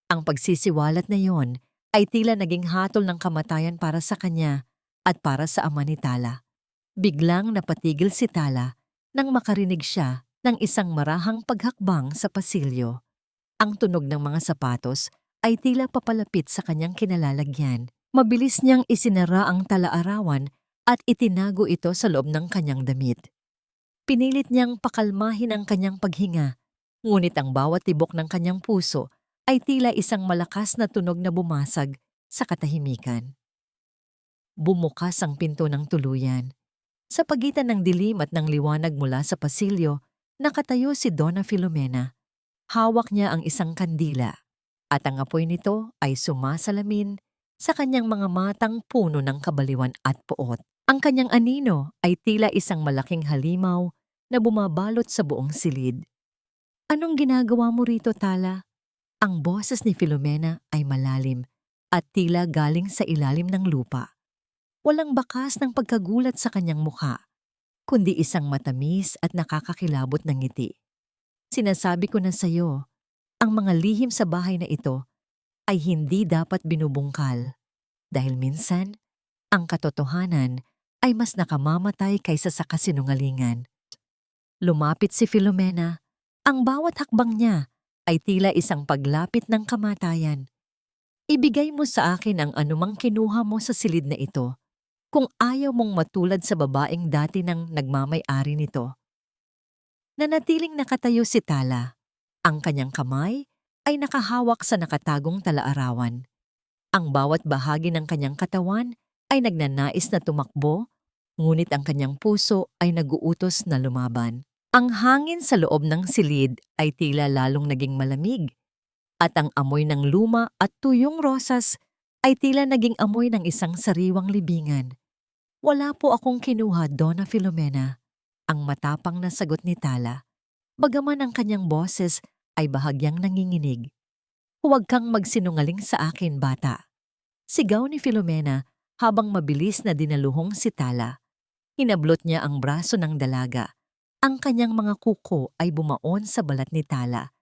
Ang pagsisiwalat na yon ay tila naging hatol ng kamatayan para sa kanya at para sa ama ni Tala. Biglang napatigil si Tala nang makarinig siya ng isang marahang paghakbang sa pasilyo. Ang tunog ng mga sapatos ay tila papalapit sa kanyang kinalalagyan. Mabilis niyang isinara ang talaarawan at itinago ito sa loob ng kanyang damit. Pinilit niyang pakalmahin ang kanyang paghinga, ngunit ang bawat tibok ng kanyang puso ay tila isang malakas na tunog na bumasag sa katahimikan. Bumukas ang pinto ng tuluyan. Sa pagitan ng dilim at ng liwanag mula sa pasilyo, nakatayo si Donna Filomena. Hawak niya ang isang kandila, at ang apoy nito ay sumasalamin sa kanyang mga matang puno ng kabaliwan at puot. Ang kanyang anino ay tila isang malaking halimaw na bumabalot sa buong silid. Anong ginagawa mo rito, Tala? Ang boses ni Filomena ay malalim at tila galing sa ilalim ng lupa. Walang bakas ng pagkagulat sa kanyang mukha, kundi isang matamis at nakakakilabot na ngiti. Sinasabi ko na sa'yo, ang mga lihim sa bahay na ito ay hindi dapat binubungkal. Dahil minsan, ang katotohanan ay mas nakamamatay kaysa sa kasinungalingan. Lumapit si Filomena. Ang bawat hakbang niya ay tila isang paglapit ng kamatayan. Ibigay mo sa akin ang anumang kinuha mo sa silid na ito kung ayaw mong matulad sa babaeng dati nang nagmamay-ari nito. Nanatiling nakatayo si Tala. Ang kanyang kamay ay nakahawak sa nakatagong talaarawan. Ang bawat bahagi ng kanyang katawan ay nagnanais na tumakbo, ngunit ang kanyang puso ay naguutos na lumaban. Ang hangin sa loob ng silid ay tila lalong naging malamig, at ang amoy ng luma at tuyong rosas ay tila naging amoy ng isang sariwang libingan. Wala po akong kinuha, Donna Filomena, ang matapang na sagot ni Tala, bagaman ang kanyang boses ay bahagyang nanginginig. Huwag kang magsinungaling sa akin, bata. Sigaw ni Filomena habang mabilis na dinaluhong si Tala. Hinablot niya ang braso ng dalaga Ang kanyang mga kuko ay bumaon sa balat ni Tala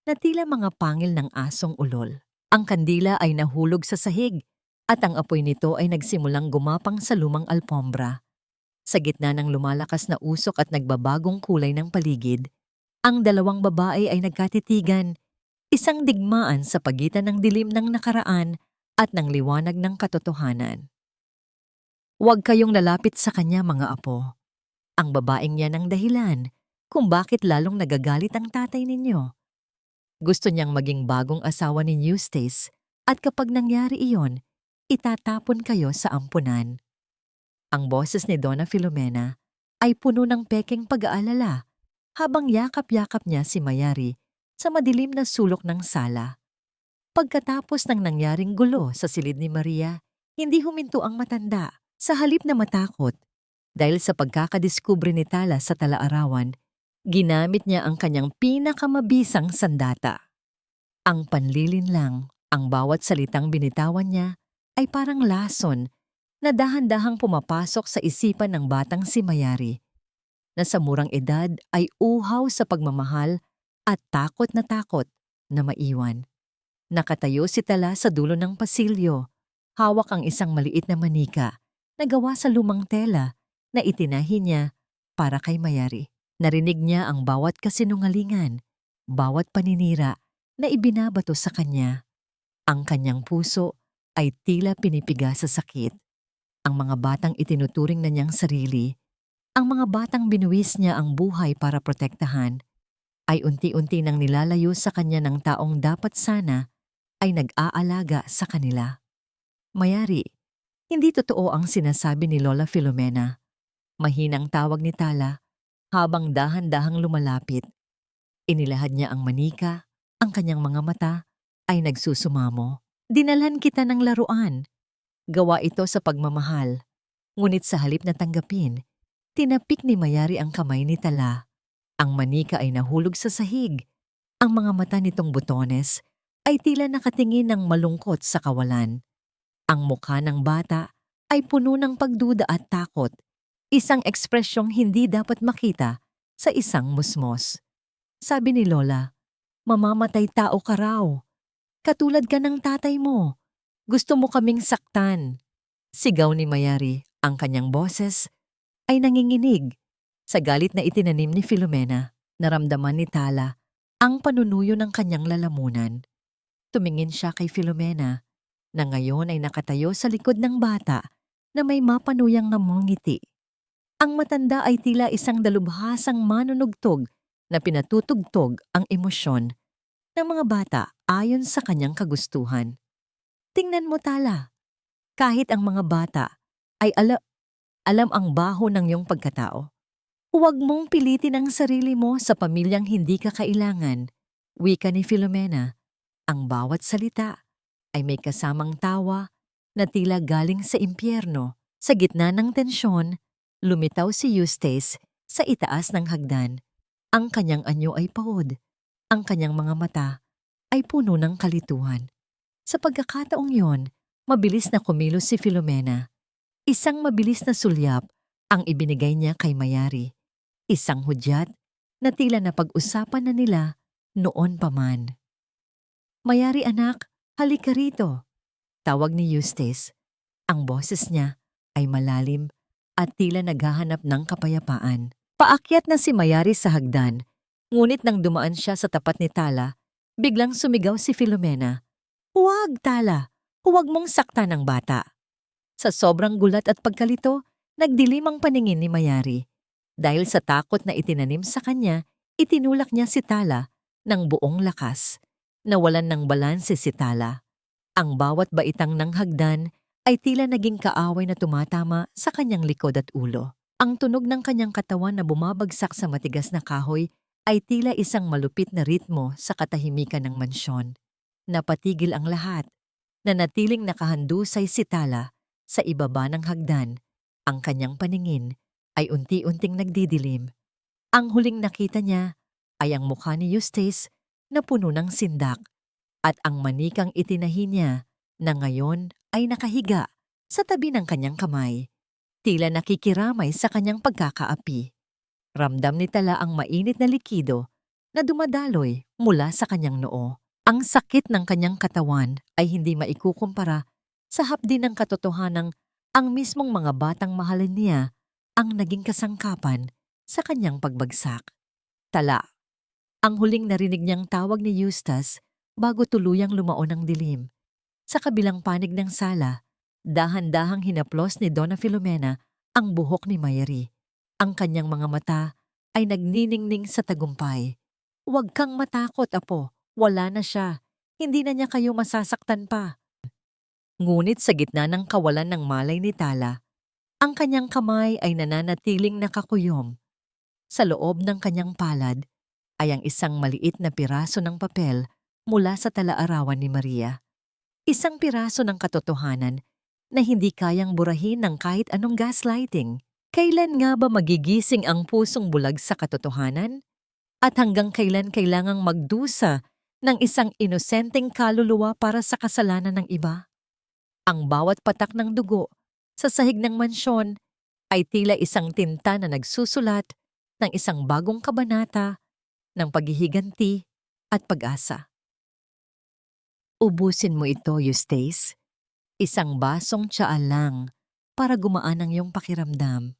na tila mga pangil ng asong ulol. Ang kandila ay nahulog sa sahig at ang apoy nito ay nagsimulang gumapang sa lumang alpombra. Sa gitna ng lumalakas na usok at nagbabagong kulay ng paligid, ang dalawang babae ay nagkatitigan, isang digmaan sa pagitan ng dilim ng nakaraan at ng liwanag ng katotohanan. Huwag kayong lalapit sa kanya, mga apo. Ang babaeng yan ang dahilan kung bakit lalong nagagalit ang tatay ninyo. Gusto niyang maging bagong asawa ni Eustace at kapag nangyari iyon, itatapon kayo sa ampunan. Ang boses ni Donna Filomena ay puno ng pekeng pag-aalala habang yakap-yakap niya si Mayari sa madilim na sulok ng sala. Pagkatapos ng nangyaring gulo sa silid ni Maria, hindi huminto ang matanda. Sa halip na matakot, dahil sa pagkakadiskubre ni Tala sa talaarawan, ginamit niya ang kanyang pinakamabisang sandata. Ang panlilinlang, ang bawat salitang binitawan niya ay parang lason na dahan-dahang pumapasok sa isipan ng batang si Mayari, na sa murang edad ay uhaw sa pagmamahal at takot na maiwan. Nakatayo si Tala sa dulo ng pasilyo, hawak ang isang maliit na manika na gawa sa lumang tela na itinahi niya para kay Mayari. Narinig niya ang bawat kasinungalingan, bawat paninira na ibinabato sa kanya. Ang kanyang puso ay tila pinipiga sa sakit. Ang mga batang itinuturing na niyang sarili, ang mga batang binuwis niya ang buhay para protektahan, ay unti-unti nang nilalayo sa kanya ng taong dapat sana ay nag-aalaga sa kanila. Mayari, hindi totoo ang sinasabi ni Lola Filomena. Mahinang tawag ni Tala habang dahan-dahang lumalapit. Inilahad niya ang manika, ang kanyang mga mata ay nagsusumamo. Dinalhan kita ng laruan. Gawa ito sa pagmamahal. Ngunit sa halip na tanggapin, tinapik ni Mayari ang kamay ni Tala. Ang manika ay nahulog sa sahig. Ang mga mata nitong butones ay tila nakatingin ng malungkot sa kawalan. Ang mukha ng bata ay puno ng pagduda at takot, isang ekspresyong hindi dapat makita sa isang musmos. Sabi ni Lola, "Mamamatay tao ka raw. Katulad ka ng tatay mo. Gusto mo kaming saktan." Sigaw ni Mayari, ang kanyang boses ay nanginginig. Sa galit na itinanim ni Filomena, naramdaman ni Tala ang panunuyo ng kanyang lalamunan. Tumingin siya kay Filomena, na ngayon ay nakatayo sa likod ng bata na may mapanuyang namangiti. Ang matanda ay tila isang dalubhasang manunugtog na pinatutugtog ang emosyon ng mga bata ayon sa kanyang kagustuhan. Tingnan mo, Tala, kahit ang mga bata ay alam ang baho ng iyong pagkatao. Huwag mong pilitin ang sarili mo sa pamilyang hindi ka kailangan. Wika ni Filomena, ang bawat salita ay may kasamang tawa na tila galing sa impyerno. Sa gitna ng tensyon, lumitaw si Eustace sa itaas ng hagdan. Ang kanyang anyo ay pahod. Ang kanyang mga mata ay puno ng kalituhan. Sa pagkakataong yon, mabilis na kumilos si Filomena. Isang mabilis na sulyap ang ibinigay niya kay Mayari. Isang hudyat na tila napag-usapan na nila noon pa man. "Mayari anak, halika rito," tawag ni Eustace. Ang boses niya ay malalim at tila naghahanap ng kapayapaan. Paakyat na si Mayari sa hagdan, ngunit nang dumaan siya sa tapat ni Tala, biglang sumigaw si Filomena, "Huwag, Tala! Huwag mong saktan ng bata!" Sa sobrang gulat at pagkalito, nagdilim ang paningin ni Mayari. Dahil sa takot na itinanim sa kanya, itinulak niya si Tala ng buong lakas. Nawalan ng balanse si Tala. Ang bawat baitang ng hagdan ay tila naging kaaway na tumatama sa kanyang likod at ulo. Ang tunog ng kanyang katawan na bumabagsak sa matigas na kahoy ay tila isang malupit na ritmo sa katahimikan ng mansyon. Napatigil ang lahat. Nanatiling nakahandusay si Tala sa ibaba ng hagdan. Ang kanyang paningin ay unti-unting nagdidilim. Ang huling nakita niya ay ang mukha ni Eustace na puno ng sindak at ang manikang itinahi niya na ngayon ay nakahiga sa tabi ng kanyang kamay, tila nakikiramay sa kanyang pagkakaapi. Ramdam ni Tala ang mainit na likido na dumadaloy mula sa kanyang noo. Ang sakit ng kanyang katawan ay hindi maikukumpara sa hapdi ng katotohanang ang mismong mga batang mahalin niya ang naging kasangkapan sa kanyang pagbagsak. Tala, ang huling narinig niyang tawag ni Eustace bago tuluyang lumaon ang dilim. Sa kabilang panig ng sala, dahan-dahang hinaplos ni Donna Filomena ang buhok ni Mayari. Ang kanyang mga mata ay nagniningning sa tagumpay. "Huwag kang matakot, apo. Wala na siya. Hindi na niya kayo masasaktan pa." Ngunit sa gitna ng kawalan ng malay ni Tala, ang kanyang kamay ay nananatiling nakakuyom. Sa loob ng kanyang palad ay ang isang maliit na piraso ng papel mula sa talaarawan ni Maria. Isang piraso ng katotohanan na hindi kayang burahin ng kahit anong gaslighting. Kailan nga ba magigising ang pusong bulag sa katotohanan? At hanggang kailan kailangang magdusa ng isang inosenteng kaluluwa para sa kasalanan ng iba? Ang bawat patak ng dugo sa sahig ng mansyon ay tila isang tinta na nagsusulat ng isang bagong kabanata ng paghihiganti at pag-asa. Ubusin mo ito, Eustace. Isang basong tsaa lang para gumaan ang iyong pakiramdam.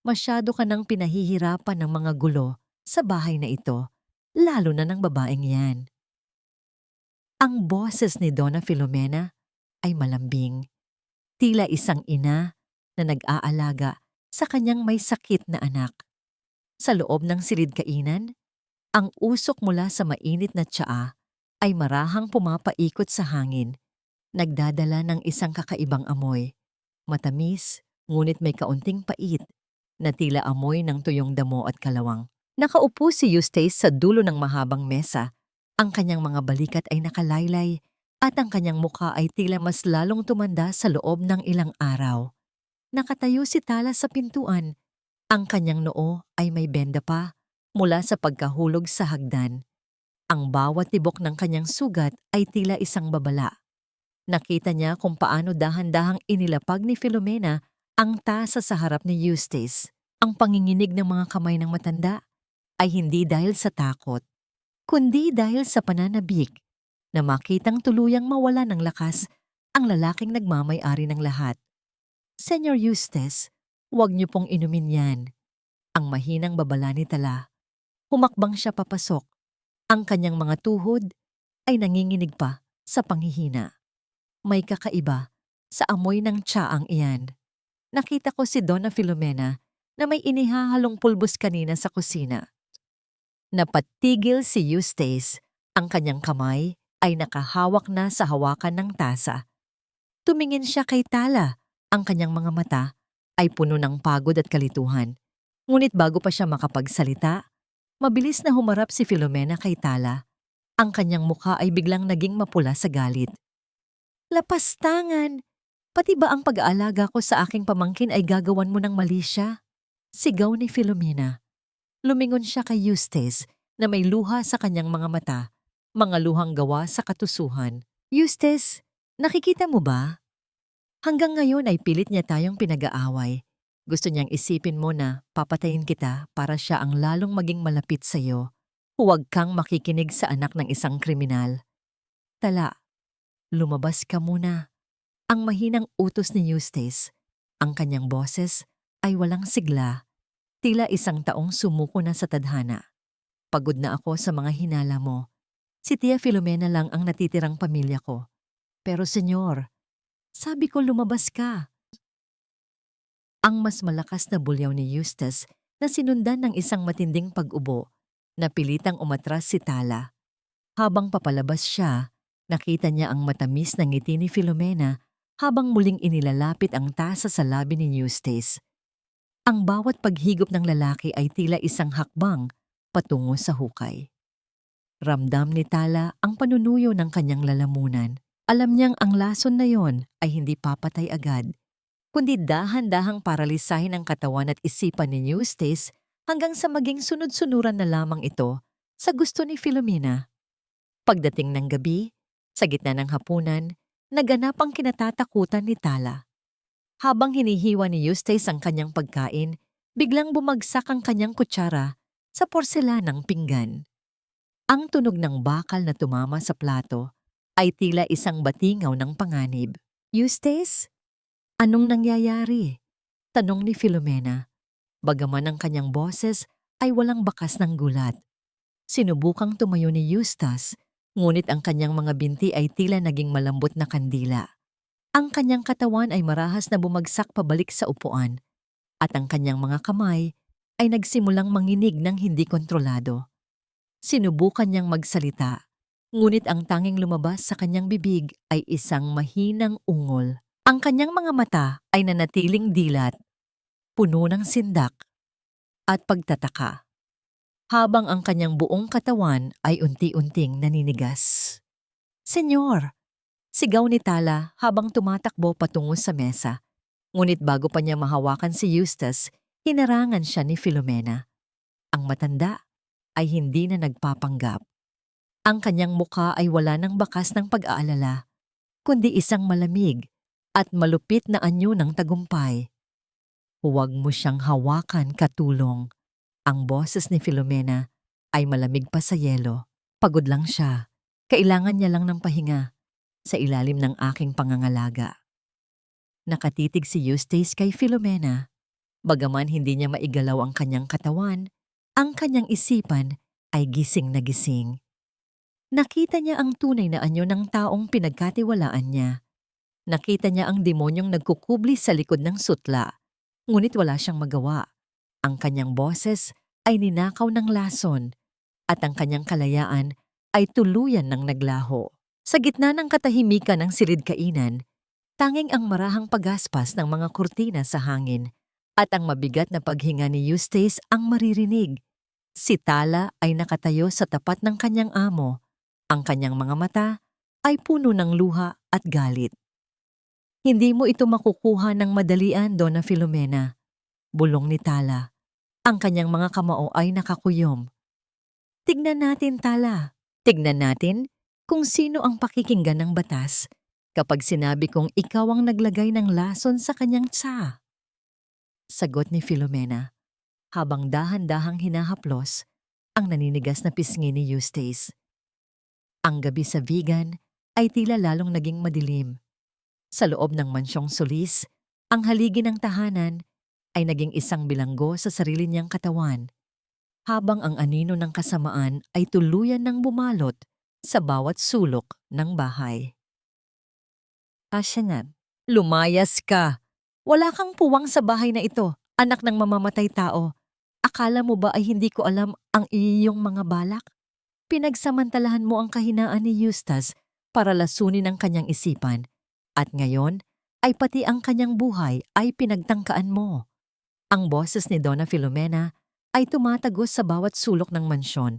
Masyado ka nang pinahihirapan ng mga gulo sa bahay na ito, lalo na ng babaeng yan. Ang boses ni Donna Filomena ay malambing. Tila isang ina na nag-aalaga sa kanyang may sakit na anak. Sa loob ng silid-kainan, ang usok mula sa mainit na tsaa ay marahang pumapaikot sa hangin, nagdadala ng isang kakaibang amoy. Matamis, ngunit may kaunting pait, na tila amoy ng tuyong damo at kalawang. Nakaupo si Eustace sa dulo ng mahabang mesa. Ang kanyang mga balikat ay nakalaylay at ang kanyang mukha ay tila mas lalong tumanda sa loob ng ilang araw. Nakatayo si Tala sa pintuan. Ang kanyang noo ay may benda pa mula sa pagkahulog sa hagdan. Ang bawat tibok ng kanyang sugat ay tila isang babala. Nakita niya kung paano dahan-dahang inilapag ni Filomena ang tasa sa harap ni Eustace. Ang panginginig ng mga kamay ng matanda ay hindi dahil sa takot, kundi dahil sa pananabik na makitang tuluyang mawala ng lakas ang lalaking nagmamay-ari ng lahat. "Senyor Eustace, huwag niyo pong inumin yan." Ang mahinang babala ni Tala. Humakbang siya papasok. Ang kanyang mga tuhod ay nanginginig pa sa panghihina. May kakaiba sa amoy ng tsaang iyan. Nakita ko si Donna Filomena na may inihahalong pulbos kanina sa kusina. Napatigil si Eustace. Ang kanyang kamay ay nakahawak na sa hawakan ng tasa. Tumingin siya kay Tala. Ang kanyang mga mata ay puno ng pagod at kalituhan. Ngunit bago pa siya makapagsalita, mabilis na humarap si Filomena kay Tala. Ang kanyang mukha ay biglang naging mapula sa galit. "Lapastangan! Pati ba ang pag-aalaga ko sa aking pamangkin ay gagawan mo ng mali siya?" Sigaw ni Filomena. Lumingon siya kay Eustace na may luha sa kanyang mga mata, mga luhang gawa sa katusuhan. "Eustace, nakikita mo ba? Hanggang ngayon ay pilit niya tayong pinag-aaway. Gusto niyang isipin mo na papatayin kita para siya ang lalong maging malapit sa iyo. Huwag kang makikinig sa anak ng isang kriminal." "Tala, lumabas ka muna." Ang mahinang utos ni Eustace. Ang kanyang boses ay walang sigla. Tila isang taong sumuko na sa tadhana. "Pagod na ako sa mga hinala mo. Si Tia Filomena lang ang natitirang pamilya ko. Pero senyor, sabi ko lumabas ka." Ang mas malakas na bulyaw ni Eustace na sinundan ng isang matinding pag-ubo na pilitang umatras si Tala. Habang papalabas siya, nakita niya ang matamis na ngiti ni Filomena habang muling inilalapit ang tasa sa labi ni Eustace. Ang bawat paghigop ng lalaki ay tila isang hakbang patungo sa hukay. Ramdam ni Tala ang panunuyo ng kanyang lalamunan. Alam niyang ang lason na yon ay hindi papatay agad, kundi dahan-dahang paralisahin ang katawan at isipan ni Eustace hanggang sa maging sunod-sunuran na lamang ito sa gusto ni Filomena. Pagdating ng gabi, sa gitna ng hapunan, naganap ang kinatatakutan ni Tala. Habang hinihiwa ni Eustace ang kanyang pagkain, Biglang bumagsak ang kanyang kutsara sa porselanang pinggan. Ang tunog ng bakal na tumama sa plato ay tila isang batingaw ng panganib. Eustace? Anong nangyayari? Tanong ni Filomena. Bagaman ang kanyang boses ay walang bakas ng gulat. Sinubukang tumayo ni Eustace, ngunit ang kanyang mga binti ay tila naging malambot na kandila. Ang kanyang katawan ay marahas na bumagsak pabalik sa upuan, at ang kanyang mga kamay ay nagsimulang manginig ng hindi kontrolado. Sinubukan niyang magsalita, ngunit ang tanging lumabas sa kanyang bibig ay isang mahinang ungol. Ang kanyang mga mata ay nanatiling dilat, puno ng sindak at pagtataka, habang ang kanyang buong katawan ay unti-unting naninigas. "Senyor!" Sigaw ni Tala habang tumatakbo patungo sa mesa. Ngunit bago pa niya mahawakan si Eustace, hinarangan siya ni Filomena. Ang matanda ay hindi na nagpapanggap. Ang kanyang mukha ay wala ng bakas ng pag-aalala, kundi isang malamig at malupit na anyo ng tagumpay. "Huwag mo siyang hawakan, katulong." Ang boses ni Filomena ay malamig pa sa yelo. "Pagod lang siya. Kailangan niya lang ng pahinga sa ilalim ng aking pangangalaga." Nakatitig si Eustace kay Filomena. Bagaman hindi niya maigalaw ang kanyang katawan, ang kanyang isipan ay gising na gising. Nakita niya ang tunay na anyo ng taong pinagkatiwalaan niya. Nakita niya ang demonyong nagkukubli sa likod ng sutla, ngunit wala siyang magawa. Ang kanyang boses ay ninakaw ng lason, at ang kanyang kalayaan ay tuluyan ng naglaho. Sa gitna ng katahimikan ng silid-kainan, tanging ang marahang pagaspas ng mga kurtina sa hangin at ang mabigat na paghinga ni Eustace ang maririnig. Si Tala ay nakatayo sa tapat ng kanyang amo. Ang kanyang mga mata ay puno ng luha at galit. "Hindi mo ito makukuha ng madalian, Donna Filomena," bulong ni Tala. Ang kanyang mga kamao ay nakakuyom. "Tignan natin, Tala. Tignan natin kung sino ang pakikinggan ng batas kapag sinabi kong ikaw ang naglagay ng lason sa kanyang tsa." Sagot ni Filomena, habang dahan-dahang hinahaplos ang naninigas na pisngi ni Eustace. Ang gabi sa Vigan ay tila lalong naging madilim. Sa loob ng mansyong solis, ang haligi ng tahanan ay naging isang bilanggo sa sarili niyang katawan, habang ang anino ng kasamaan ay tuluyan ng bumalot sa bawat sulok ng bahay. "Asyanan, lumayas ka! Wala kang puwang sa bahay na ito, anak ng mamamatay tao. Akala mo ba ay hindi ko alam ang iyong mga balak? Pinagsamantalahan mo ang kahinaan ni Eustace para lasunin ang kanyang isipan, at ngayon ay pati ang kanyang buhay ay pinagtangkaan mo." Ang boses ni Donna Filomena ay tumatagos sa bawat sulok ng mansyon.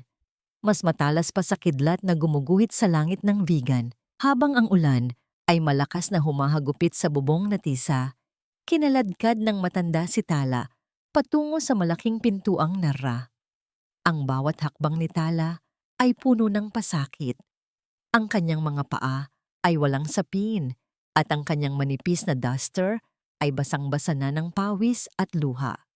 Mas matalas pa sa kidlat na gumuguhit sa langit ng Vigan, habang ang ulan ay malakas na humahagupit sa bubong na tisa. Kinaladkad ng matanda si Tala patungo sa malaking pintuang narra. Ang bawat hakbang ni Tala ay puno ng pasakit. Ang kanyang mga paa ay walang sapin, at ang kanyang manipis na duster ay basang-basa na ng pawis at luha.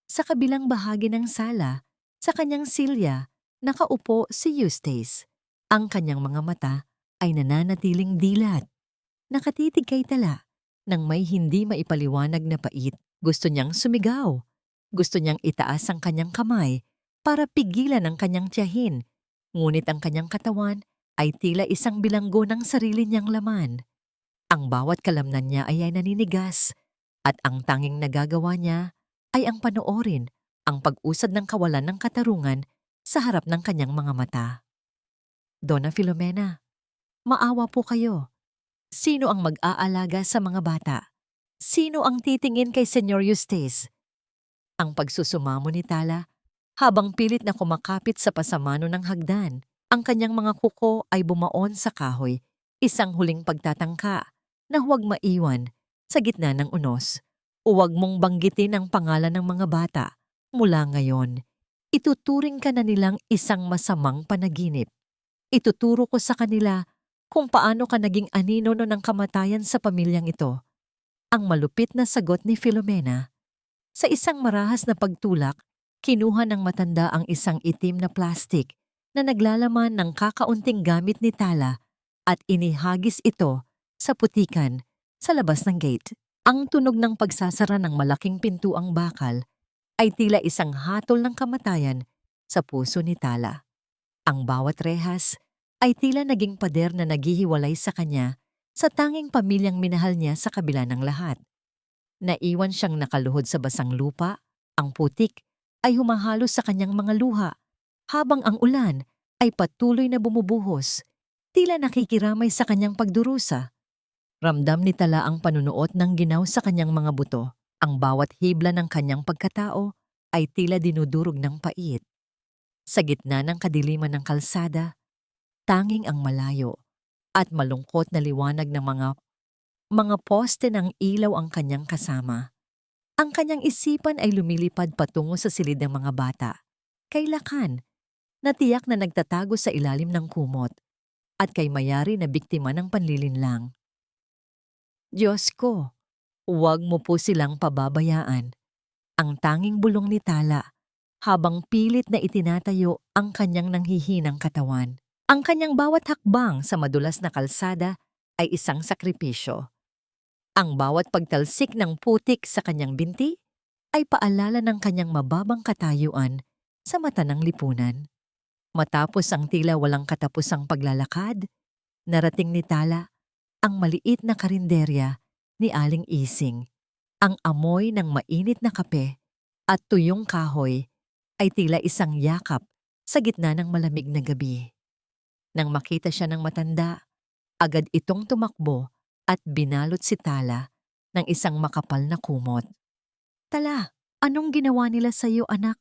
Sa kabilang bahagi ng sala, sa kanyang silya, nakaupo si Eustace. Ang kanyang mga mata ay nananatiling dilat. Nakatitig kay Tala nang may hindi maipaliwanag na pait. Gusto niyang sumigaw. Gusto niyang itaas ang kanyang kamay para pigilan ang kanyang tiyahin. Ngunit ang kanyang katawan ay tila isang bilanggo ng sarili niyang laman. Ang bawat kalamnan niya ay naninigas, at ang tanging nagagawa niya ay ang panoorin ang pag-usad ng kawalan ng katarungan sa harap ng kanyang mga mata. "Donna Filomena, maawa po kayo. Sino ang mag-aalaga sa mga bata? Sino ang titingin kay Senyor Eustace?" Ang pagsusumamo ni Tala habang pilit na kumakapit sa pasamano ng hagdan. Ang kanyang mga kuko ay bumaon sa kahoy, isang huling pagtatangka na huwag maiwan sa gitna ng unos. "Huwag mong banggitin ang pangalan ng mga bata. Mula ngayon, ituturing ka na nilang isang masamang panaginip. Ituturo ko sa kanila kung paano ka naging anino ng kamatayan sa pamilyang ito." Ang malupit na sagot ni Filomena Sa isang marahas na pagtulak, kinuha ng matanda ang isang itim na plastik na naglalaman ng kakaunting gamit ni Tala at inihagis ito sa putikan sa labas ng gate. Ang tunog ng pagsasara ng malaking pintuang bakal ay tila isang hatol ng kamatayan sa puso ni Tala. Ang bawat rehas ay tila naging pader na naghihiwalay sa kanya sa tanging pamilyang minahal niya sa kabila ng lahat. Naiwan siyang nakaluhod sa basang lupa, ang putik ay humahalo sa kanyang mga luha, habang ang ulan ay patuloy na bumubuhos, tila nakikiramay sa kanyang pagdurusa. Ramdam ni Tala ang panunuot ng ginaw sa kanyang mga buto. Ang bawat hibla ng kanyang pagkatao ay tila dinudurog ng pait. Sa gitna ng kadiliman ng kalsada, tanging ang malayo at malungkot na liwanag ng mga poste ng ilaw ang kanyang kasama. Ang kanyang isipan ay lumilipad patungo sa silid ng mga bata. Kay Lakan, na tiyak na nagtatago sa ilalim ng kumot, at kay Mayari na biktima ng panlilinlang. Diyos ko, huwag mo po silang pababayaan. Ang tanging bulong ni Tala, habang pilit na itinatayo ang kanyang nanghihinang katawan. Ang kanyang bawat hakbang sa madulas na kalsada ay isang sakripisyo. Ang bawat pagtalsik ng putik sa kanyang binti ay paalala ng kanyang mababang katayuan sa mata ng lipunan. Matapos ang tila walang katapusang paglalakad, narating ni Tala ang maliit na karinderya ni Aling Ising. Ang amoy ng mainit na kape at tuyong kahoy ay tila isang yakap sa gitna ng malamig na gabi. Nang makita siya ng matanda, agad itong tumakbo at binalot si Tala ng isang makapal na kumot. Tala, anong ginawa nila sa iyo, anak?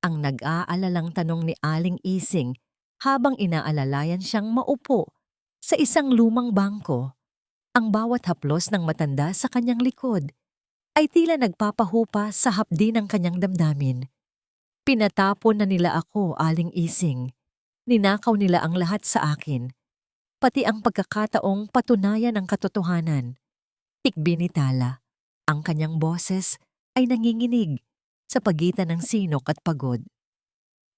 Ang nag-aalalang tanong ni Aling Ising habang inaalalayan siyang maupo sa isang lumang bangko. Ang bawat haplos ng matanda sa kanyang likod ay tila nagpapahupa sa hapdi ng kanyang damdamin. Pinatapon na nila ako, Aling Ising. Ninakaw nila ang lahat sa akin, pati ang pagkakataong patunayan ang katotohanan. Tikbi ni Tala. Ang kanyang boses ay nanginginig sa pagitan ng sinok at pagod.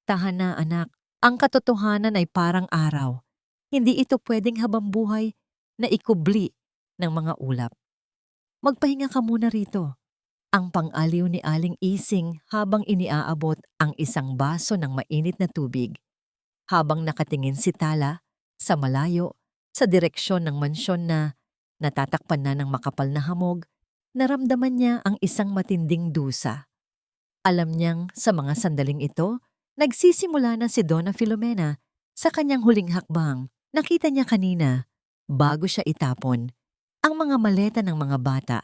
Tahan na, anak. Ang katotohanan ay parang araw. Hindi ito pwedeng habambuhay na ikubli ng mga ulap. Magpahinga ka muna rito. Ang pang-aliw ni Aling Ising habang iniaabot ang isang baso ng mainit na tubig. Habang nakatingin si Tala sa malayo sa direksyon ng mansyon na natatakpan na ng makapal na hamog, naramdaman niya ang isang matinding dusa. Alam niyang sa mga sandaling ito, nagsisimula na si Donna Filomena sa kanyang huling hakbang. Nakita niya kanina, bago siya itapon, ang mga maleta ng mga bata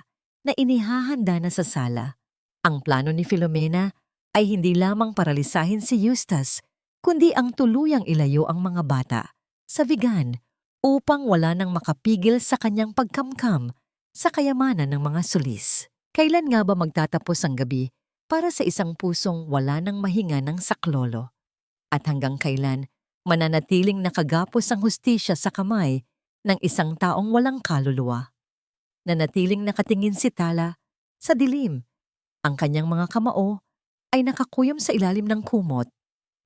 na inihahanda na sa sala. Ang plano ni Filomena ay hindi lamang paralisahin si Eustace, kundi ang tuluyang ilayo ang mga bata sa Vigan upang wala nang makapigil sa kanyang pagkamkam sa kayamanan ng mga sulis. Kailan nga ba magtatapos ang gabi para sa isang pusong wala nang mahinga ng saklolo? At hanggang kailan mananatiling nakagapos ang hustisya sa kamay ng isang taong walang kaluluwa? Nanatiling nakatingin si Tala sa dilim. Ang kanyang mga kamao ay nakakuyom sa ilalim ng kumot.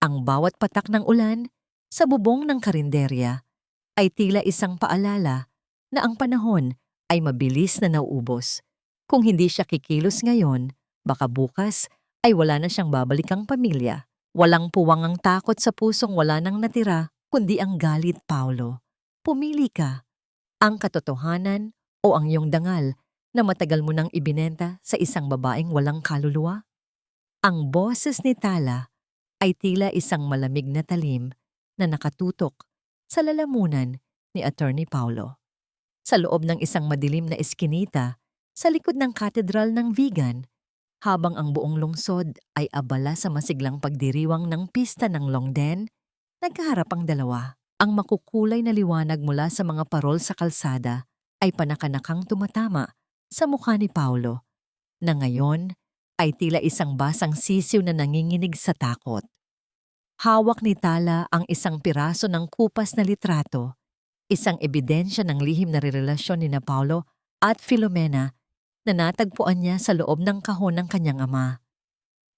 Ang bawat patak ng ulan sa bubong ng karinderya ay tila isang paalala na ang panahon ay mabilis na nauubos. Kung hindi siya kikilos ngayon, baka bukas ay wala na siyang babalikang pamilya. Walang puwang ang takot sa pusong wala nang natira, kundi ang galit, Paulo. Pumili ka, ang katotohanan o ang iyong dangal na matagal mo nang ibinenta sa isang babaeng walang kaluluwa? Ang boses ni Tala ay tila isang malamig na talim na nakatutok sa lalamunan ni Attorney Paulo. Sa loob ng isang madilim na eskinita sa likod ng katedral ng Vigan, habang ang buong lungsod ay abala sa masiglang pagdiriwang ng pista ng Longden, nagkaharap ang dalawa. Ang makukulay na liwanag mula sa mga parol sa kalsada ay panakanakang tumatama sa mukha ni Paulo, na ngayon ay tila isang basang sisiw na nanginginig sa takot. Hawak ni Tala ang isang piraso ng kupas na litrato, isang ebidensya ng lihim na relasyon ni Paulo at Filomena na natagpuan niya sa loob ng kahon ng kanyang ama.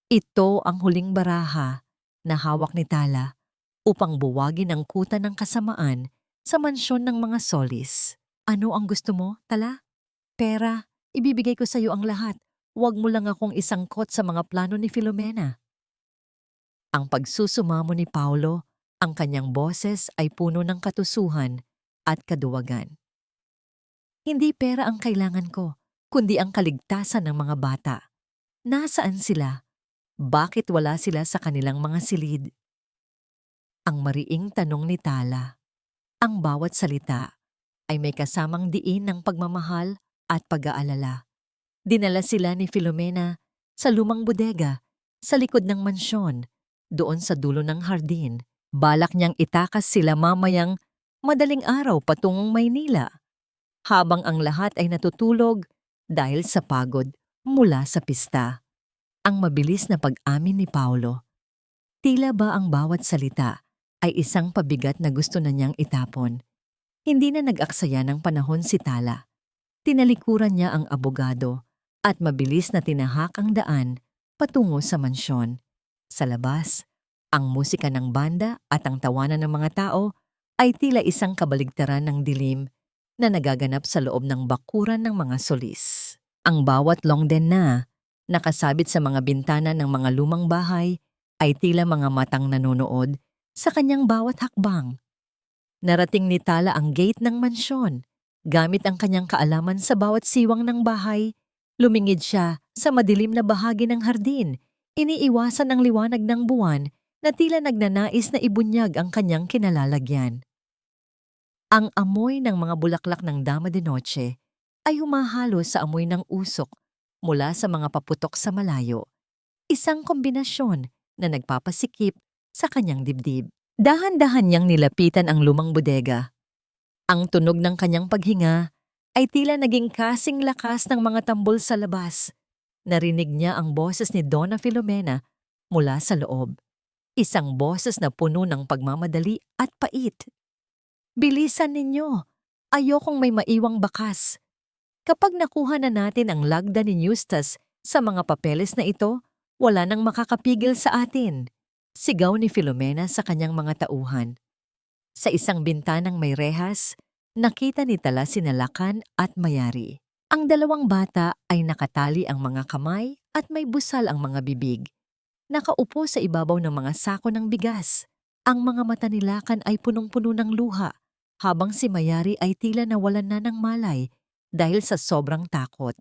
Ito ang huling baraha na hawak ni Tala upang buwagin ang kuta ng kasamaan sa mansyon ng mga Solis. Ano ang gusto mo, Tala? Pera, ibibigay ko sa iyo ang lahat. Huwag mo lang akong isangkot sa mga plano ni Filomena. Ang pagsusumamo ni Paulo, ang kanyang boses ay puno ng katusuhan at kaduwagan. Hindi pera ang kailangan ko, kundi ang kaligtasan ng mga bata. Nasaan sila? Bakit wala sila sa kanilang mga silid? Ang mariing tanong ni Tala. Ang bawat salita ay may kasamang diin ng pagmamahal at pag-aalala. Dinala sila ni Filomena sa lumang bodega, sa likod ng mansyon, doon sa dulo ng hardin. Balak niyang itakas sila mamayang madaling araw patungong Maynila, habang ang lahat ay natutulog dahil sa pagod mula sa pista. Ang mabilis na pag-amin ni Paulo. Tila ba ang bawat salita ay isang pabigat na gusto na niyang itapon. Hindi na nag-aksaya ng panahon si Tala. Tinalikuran niya ang abogado at mabilis na tinahak ang daan patungo sa mansyon. Sa labas, ang musika ng banda at ang tawanan ng mga tao ay tila isang kabaligtaran ng dilim na nagaganap sa loob ng bakuran ng mga solis. Ang bawat longden na nakasabit sa mga bintana ng mga lumang bahay ay tila mga matang nanonood sa kanyang bawat hakbang. Narating ni Tala ang gate ng mansyon. Gamit ang kanyang kaalaman sa bawat siwang ng bahay, lumingid siya sa madilim na bahagi ng hardin, iniiwasan ang liwanag ng buwan na tila nagnanais na ibunyag ang kanyang kinalalagyan. Ang amoy ng mga bulaklak ng Dama de Noche ay humahalo sa amoy ng usok mula sa mga paputok sa malayo. Isang kombinasyon na nagpapasikip sa kanyang dibdib. Dahan-dahan niyang nilapitan ang lumang bodega. Ang tunog ng kanyang paghinga ay tila naging kasing lakas ng mga tambol sa labas. Narinig niya ang boses ni Donna Filomena mula sa loob. Isang boses na puno ng pagmamadali at pait. Bilisan ninyo! Ayokong may maiwang bakas. Kapag nakuha na natin ang lagda ni Eustace sa mga papeles na ito, wala nang makakapigil sa atin. Sigaw ni Filomena sa kanyang mga tauhan. Sa isang bintanang may rehas, nakita ni Tala sina Lakan at Mayari. Ang dalawang bata ay nakatali ang mga kamay at may busal ang mga bibig. Nakaupo sa ibabaw ng mga sako ng bigas. Ang mga mata ni Lakan ay punong-puno ng luha, habang si Mayari ay tila nawalan na ng malay dahil sa sobrang takot.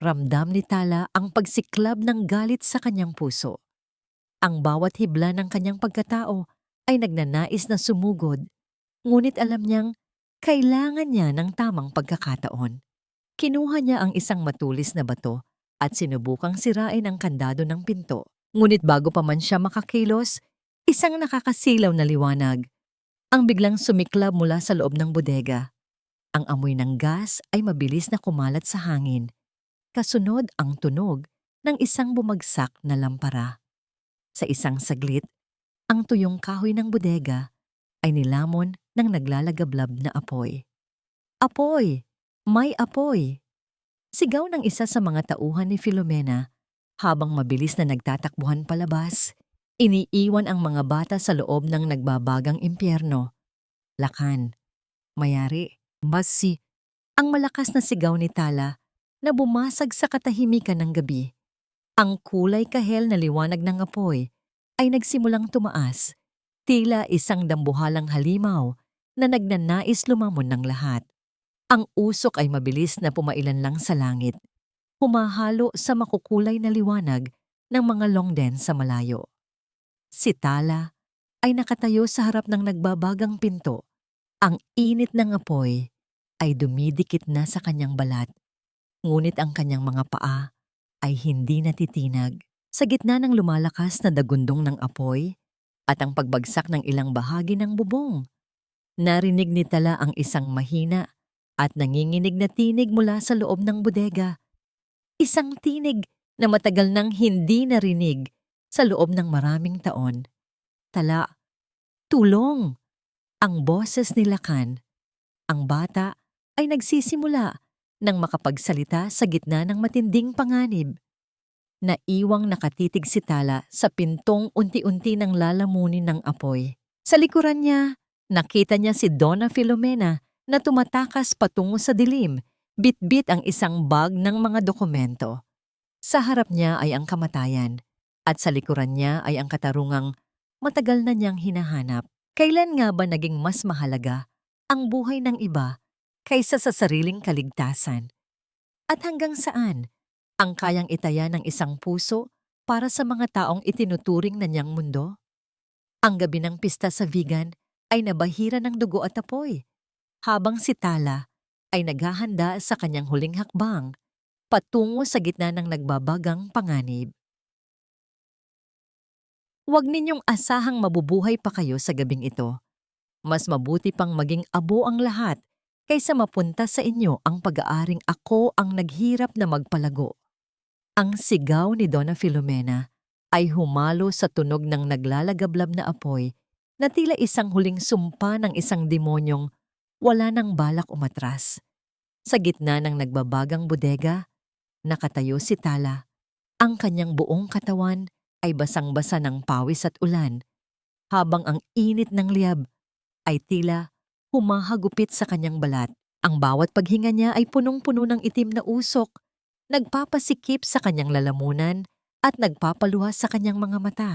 Ramdam ni Tala ang pagsiklab ng galit sa kanyang puso. Ang bawat hibla ng kanyang pagkatao ay nagnanais na sumugod, ngunit alam niyang kailangan niya ng tamang pagkakataon. Kinuha niya ang isang matulis na bato at sinubukang sirain ang kandado ng pinto. Ngunit bago pa man siya makakilos, isang nakakasilaw na liwanag ang biglang sumiklab mula sa loob ng bodega. Ang amoy ng gas ay mabilis na kumalat sa hangin. Kasunod ang tunog ng isang bumagsak na lampara. Sa isang saglit, ang tuyong kahoy ng bodega ay nilamon ng naglalagablab na apoy. Apoy! May apoy! Sigaw ng isa sa mga tauhan ni Filomena habang mabilis na nagtatakbuhan palabas. Iniiwan ang mga bata sa loob ng nagbabagang impyerno. Lakan, Mayari, Basi, ang malakas na sigaw ni Tala na bumasag sa katahimikan ng gabi. Ang kulay kahel na liwanag ng apoy ay nagsimulang tumaas, tila isang dambuhalang halimaw na nagnanais lumamon ng lahat. Ang usok ay mabilis na pumailan lang sa langit, humahalo sa makukulay na liwanag ng mga longden sa malayo. Si Tala ay nakatayo sa harap ng nagbabagang pinto. Ang init ng apoy ay dumidikit na sa kanyang balat, ngunit ang kanyang mga paa ay hindi natitinag. Sa gitna ng lumalakas na dagundong ng apoy at ang pagbagsak ng ilang bahagi ng bubong, narinig ni Tala ang isang mahina at nanginginig na tinig mula sa loob ng bodega. Isang tinig na matagal nang hindi narinig sa loob ng maraming taon. Tala, tulong! Ang boses ni Lakan. Ang bata ay nagsisimula nang makapagsalita sa gitna ng matinding panganib. Naiwang nakatitig si Tala sa pintong unti-unti nang lalamunin ng apoy. Sa likuran niya, nakita niya si Donna Filomena na tumatakas patungo sa dilim, bitbit ang isang bag ng mga dokumento. Sa harap niya ay ang kamatayan, at sa likuran niya ay ang katarungang matagal na niyang hinahanap. Kailan nga ba naging mas mahalaga ang buhay ng iba kaysa sa sariling kaligtasan? At hanggang saan ang kayang itaya ng isang puso para sa mga taong itinuturing na niyang mundo? Ang gabi ng pista sa Vigan ay nabahira ng dugo at apoy, habang si Tala ay naghahanda sa kanyang huling hakbang patungo sa gitna ng nagbabagang panganib. Huwag ninyong asahang mabubuhay pa kayo sa gabing ito. Mas mabuti pang maging abo ang lahat kaysa mapunta sa inyo ang pag-aaring ako ang naghirap na magpalago. Ang sigaw ni Donna Filomena ay humalo sa tunog ng naglalagablab na apoy na tila isang huling sumpa ng isang demonyong wala nang balak umatras. Sa gitna ng nagbabagang bodega, nakatayo si Tala. Ang kanyang buong katawan ay basang-basa ng pawis at ulan, habang ang init ng liyab ay tila humahagupit sa kanyang balat. Ang bawat paghinga niya ay punong-puno ng itim na usok, nagpapasikip sa kanyang lalamunan at nagpapaluha sa kanyang mga mata.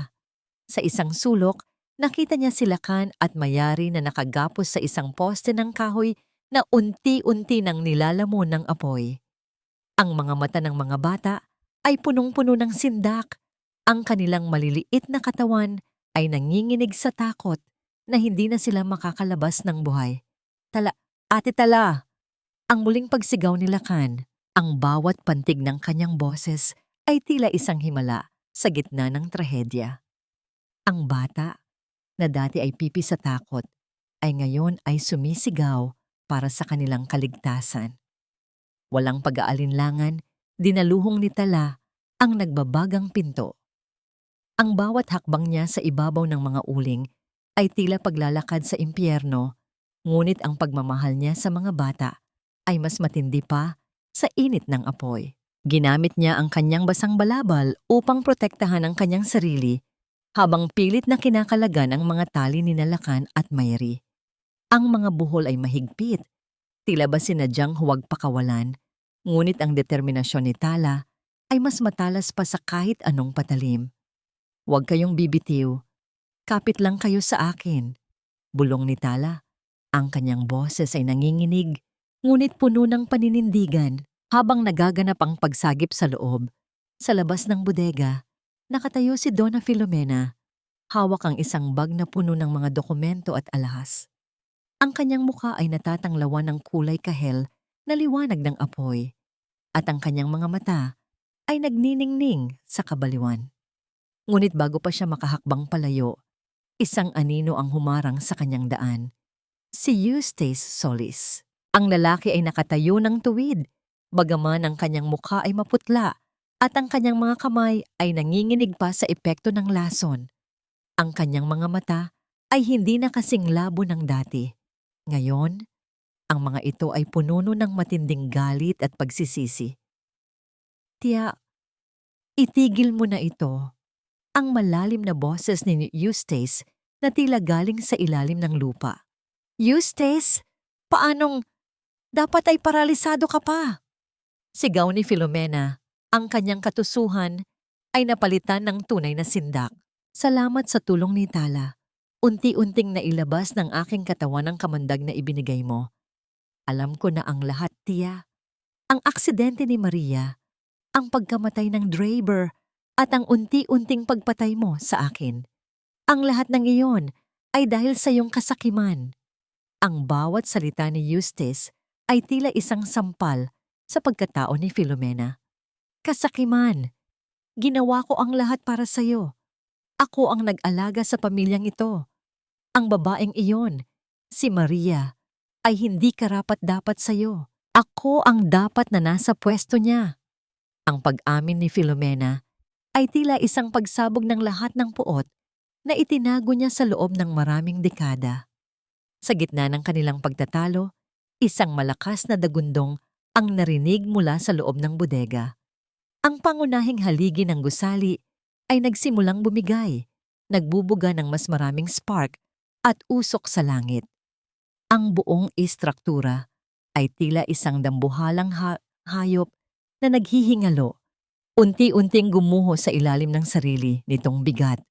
Sa isang sulok, nakita niya si Lakan at Mayari na nakagapos sa isang poste ng kahoy na unti-unti nang nilalamon ng apoy. Ang mga mata ng mga bata ay punong-puno ng sindak. Ang kanilang maliliit na katawan ay nanginginig sa takot na hindi na sila makakalabas ng buhay. Tala, Ate Tala! Ang muling pagsigaw ni Lakan, ang bawat pantig ng kanyang boses ay tila isang himala sa gitna ng trahedya. Ang bata, na dati ay pipi sa takot, ay ngayon ay sumisigaw para sa kanilang kaligtasan. Walang pag-aalinlangan, dinaluhong ni Tala ang nagbabagang pinto. Ang bawat hakbang niya sa ibabaw ng mga uling ay tila paglalakad sa impyerno, ngunit ang pagmamahal niya sa mga bata ay mas matindi pa sa init ng apoy. Ginamit niya ang kanyang basang balabal upang protektahan ang kanyang sarili, habang pilit na kinakalagan ang mga tali ni Lakan at Mayri. Ang mga buhol ay mahigpit, tila ba sinadyang huwag pakawalan, ngunit ang determinasyon ni Tala ay mas matalas pa sa kahit anong patalim. Huwag kayong bibitiw, kapit lang kayo sa akin, bulong ni Tala. Ang kanyang boses ay nanginginig, ngunit puno ng paninindigan. Habang nagaganap ang pagsagip sa loob, sa labas ng bodega, nakatayo si Donna Filomena. Hawak ang isang bag na puno ng mga dokumento at alahas. Ang kanyang mukha ay natatanglawan ng kulay kahel na liwanag ng apoy, at ang kanyang mga mata ay nagniningning sa kabaliwan. Ngunit bago pa siya makahakbang palayo, isang anino ang humarang sa kanyang daan. Si Eustace Solis. Ang lalaki ay nakatayo ng tuwid, bagaman ang kanyang mukha ay maputla at ang kanyang mga kamay ay nanginginig pa sa epekto ng lason. Ang kanyang mga mata ay hindi na kasing labo ng dati. Ngayon, ang mga ito ay pununo ng matinding galit at pagsisisi. Tiya, itigil mo na ito. Ang malalim na boses ni Eustace na tila galing sa ilalim ng lupa. Eustace, paanong dapat ay paralisado ka pa? Sigaw ni Filomena. Ang kanyang katusuhan ay napalitan ng tunay na sindak. Salamat sa tulong ni Tala. Unti-unting nailabas ng aking katawan ang kamandag na ibinigay mo. Alam ko na ang lahat, tiya. Ang aksidente ni Maria, ang pagkamatay ng driver, at ang unti-unting pagpatay mo sa akin. Ang lahat ng iyon ay dahil sa iyong kasakiman. Ang bawat salita ni Eustace ay tila isang sampal sa pagkatao ni Filomena. Kasakiman, ginawa ko ang lahat para sa iyo. Ako ang nag-alaga sa pamilyang ito. Ang babaeng iyon, si Maria, ay hindi karapat-dapat sa iyo. Ako ang dapat na nasa pwesto niya. Ang pag-amin ni Filomena ay tila isang pagsabog ng lahat ng puot na itinago niya sa loob ng maraming dekada. Sa gitna ng kanilang pagtatalo, isang malakas na dagundong ang narinig mula sa loob ng bodega. Ang pangunahing haligi ng gusali ay nagsimulang bumigay, nagbubuga ng mas maraming spark at usok sa langit. Ang buong istruktura ay tila isang dambuhalang hayop na naghihingalo, unti-unting gumuho sa ilalim ng sarili nitong bigat.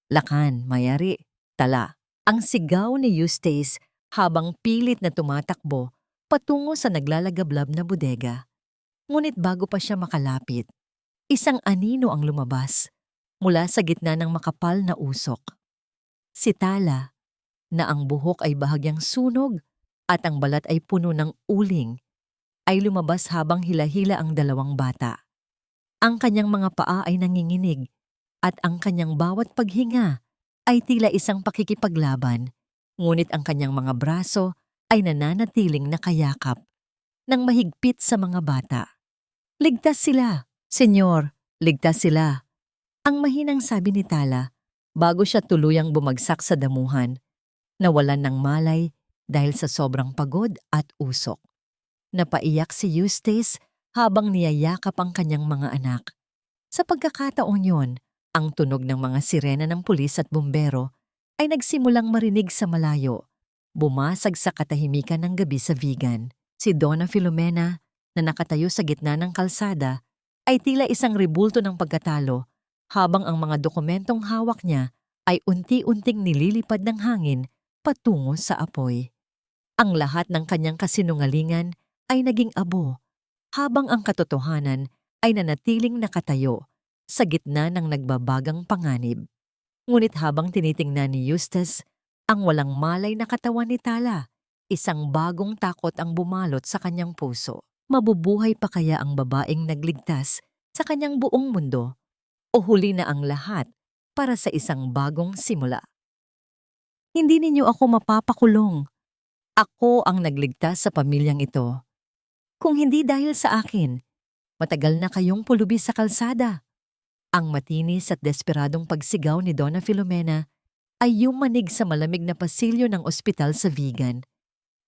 Lakan, mayari, tala. Ang sigaw ni Eustace habang pilit na tumatakbo patungo sa naglalagablab na bodega. Ngunit bago pa siya makalapit, isang anino ang lumabas mula sa gitna ng makapal na usok. Si Tala, na ang buhok ay bahagyang sunog at ang balat ay puno ng uling, ay lumabas habang hila-hila ang dalawang bata. Ang kanyang mga paa ay nanginginig at ang kanyang bawat paghinga ay tila isang pakikipaglaban, ngunit ang kanyang mga braso ay nananatiling nakayakap ng mahigpit sa mga bata. "Ligtas sila, Senyor, ligtas sila," ang mahinang sabi ni Tala bago siya tuluyang bumagsak sa damuhan, nawalan ng malay dahil sa sobrang pagod at usok. Napaiyak si Eustace habang niyayakap ang kanyang mga anak. Sa pagkakataong yon, ang tunog ng mga sirena ng pulis at bumbero ay nagsimulang marinig sa malayo, bumasag sa katahimikan ng gabi sa Vigan. Si Donna Filomena, na nakatayo sa gitna ng kalsada, ay tila isang rebulto ng pagkatalo, habang ang mga dokumentong hawak niya ay unti-unting nililipad ng hangin patungo sa apoy. Ang lahat ng kanyang kasinungalingan ay naging abo, habang ang katotohanan ay nanatiling nakatayo sa gitna ng nagbabagang panganib. Ngunit habang tinitingnan ni Eustace ang walang malay na katawan ni Tala, isang bagong takot ang bumalot sa kanyang puso. Mabubuhay pa kaya ang babaeng nagligtas sa kanyang buong mundo? O huli na ang lahat para sa isang bagong simula? "Hindi ninyo ako mapapakulong. Ako ang nagligtas sa pamilyang ito. Kung hindi dahil sa akin, matagal na kayong pulubi sa kalsada." Ang matinis at desperadong pagsigaw ni Donna Filomena ay yumanig sa malamig na pasilyo ng ospital sa Vigan.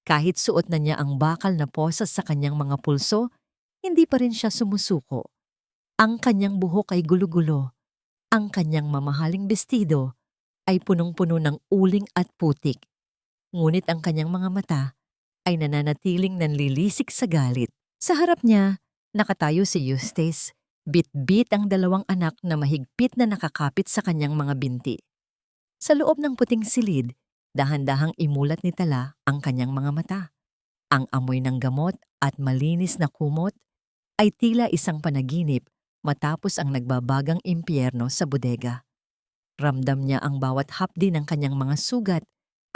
Kahit suot na niya ang bakal na posas sa kanyang mga pulso, hindi pa rin siya sumusuko. Ang kanyang buhok ay gulo-gulo. Ang kanyang mamahaling bestido ay punong-puno ng uling at putik. Ngunit ang kanyang mga mata ay nananatiling nanlilisik sa galit. Sa harap niya, nakatayo si Eustace, bit-bit ang dalawang anak na mahigpit na nakakapit sa kanyang mga binti. Sa loob ng puting silid, dahan-dahang imulat ni Tala ang kanyang mga mata. Ang amoy ng gamot at malinis na kumot ay tila isang panaginip matapos ang nagbabagang impyerno sa bodega. Ramdam niya ang bawat hapdi ng kanyang mga sugat,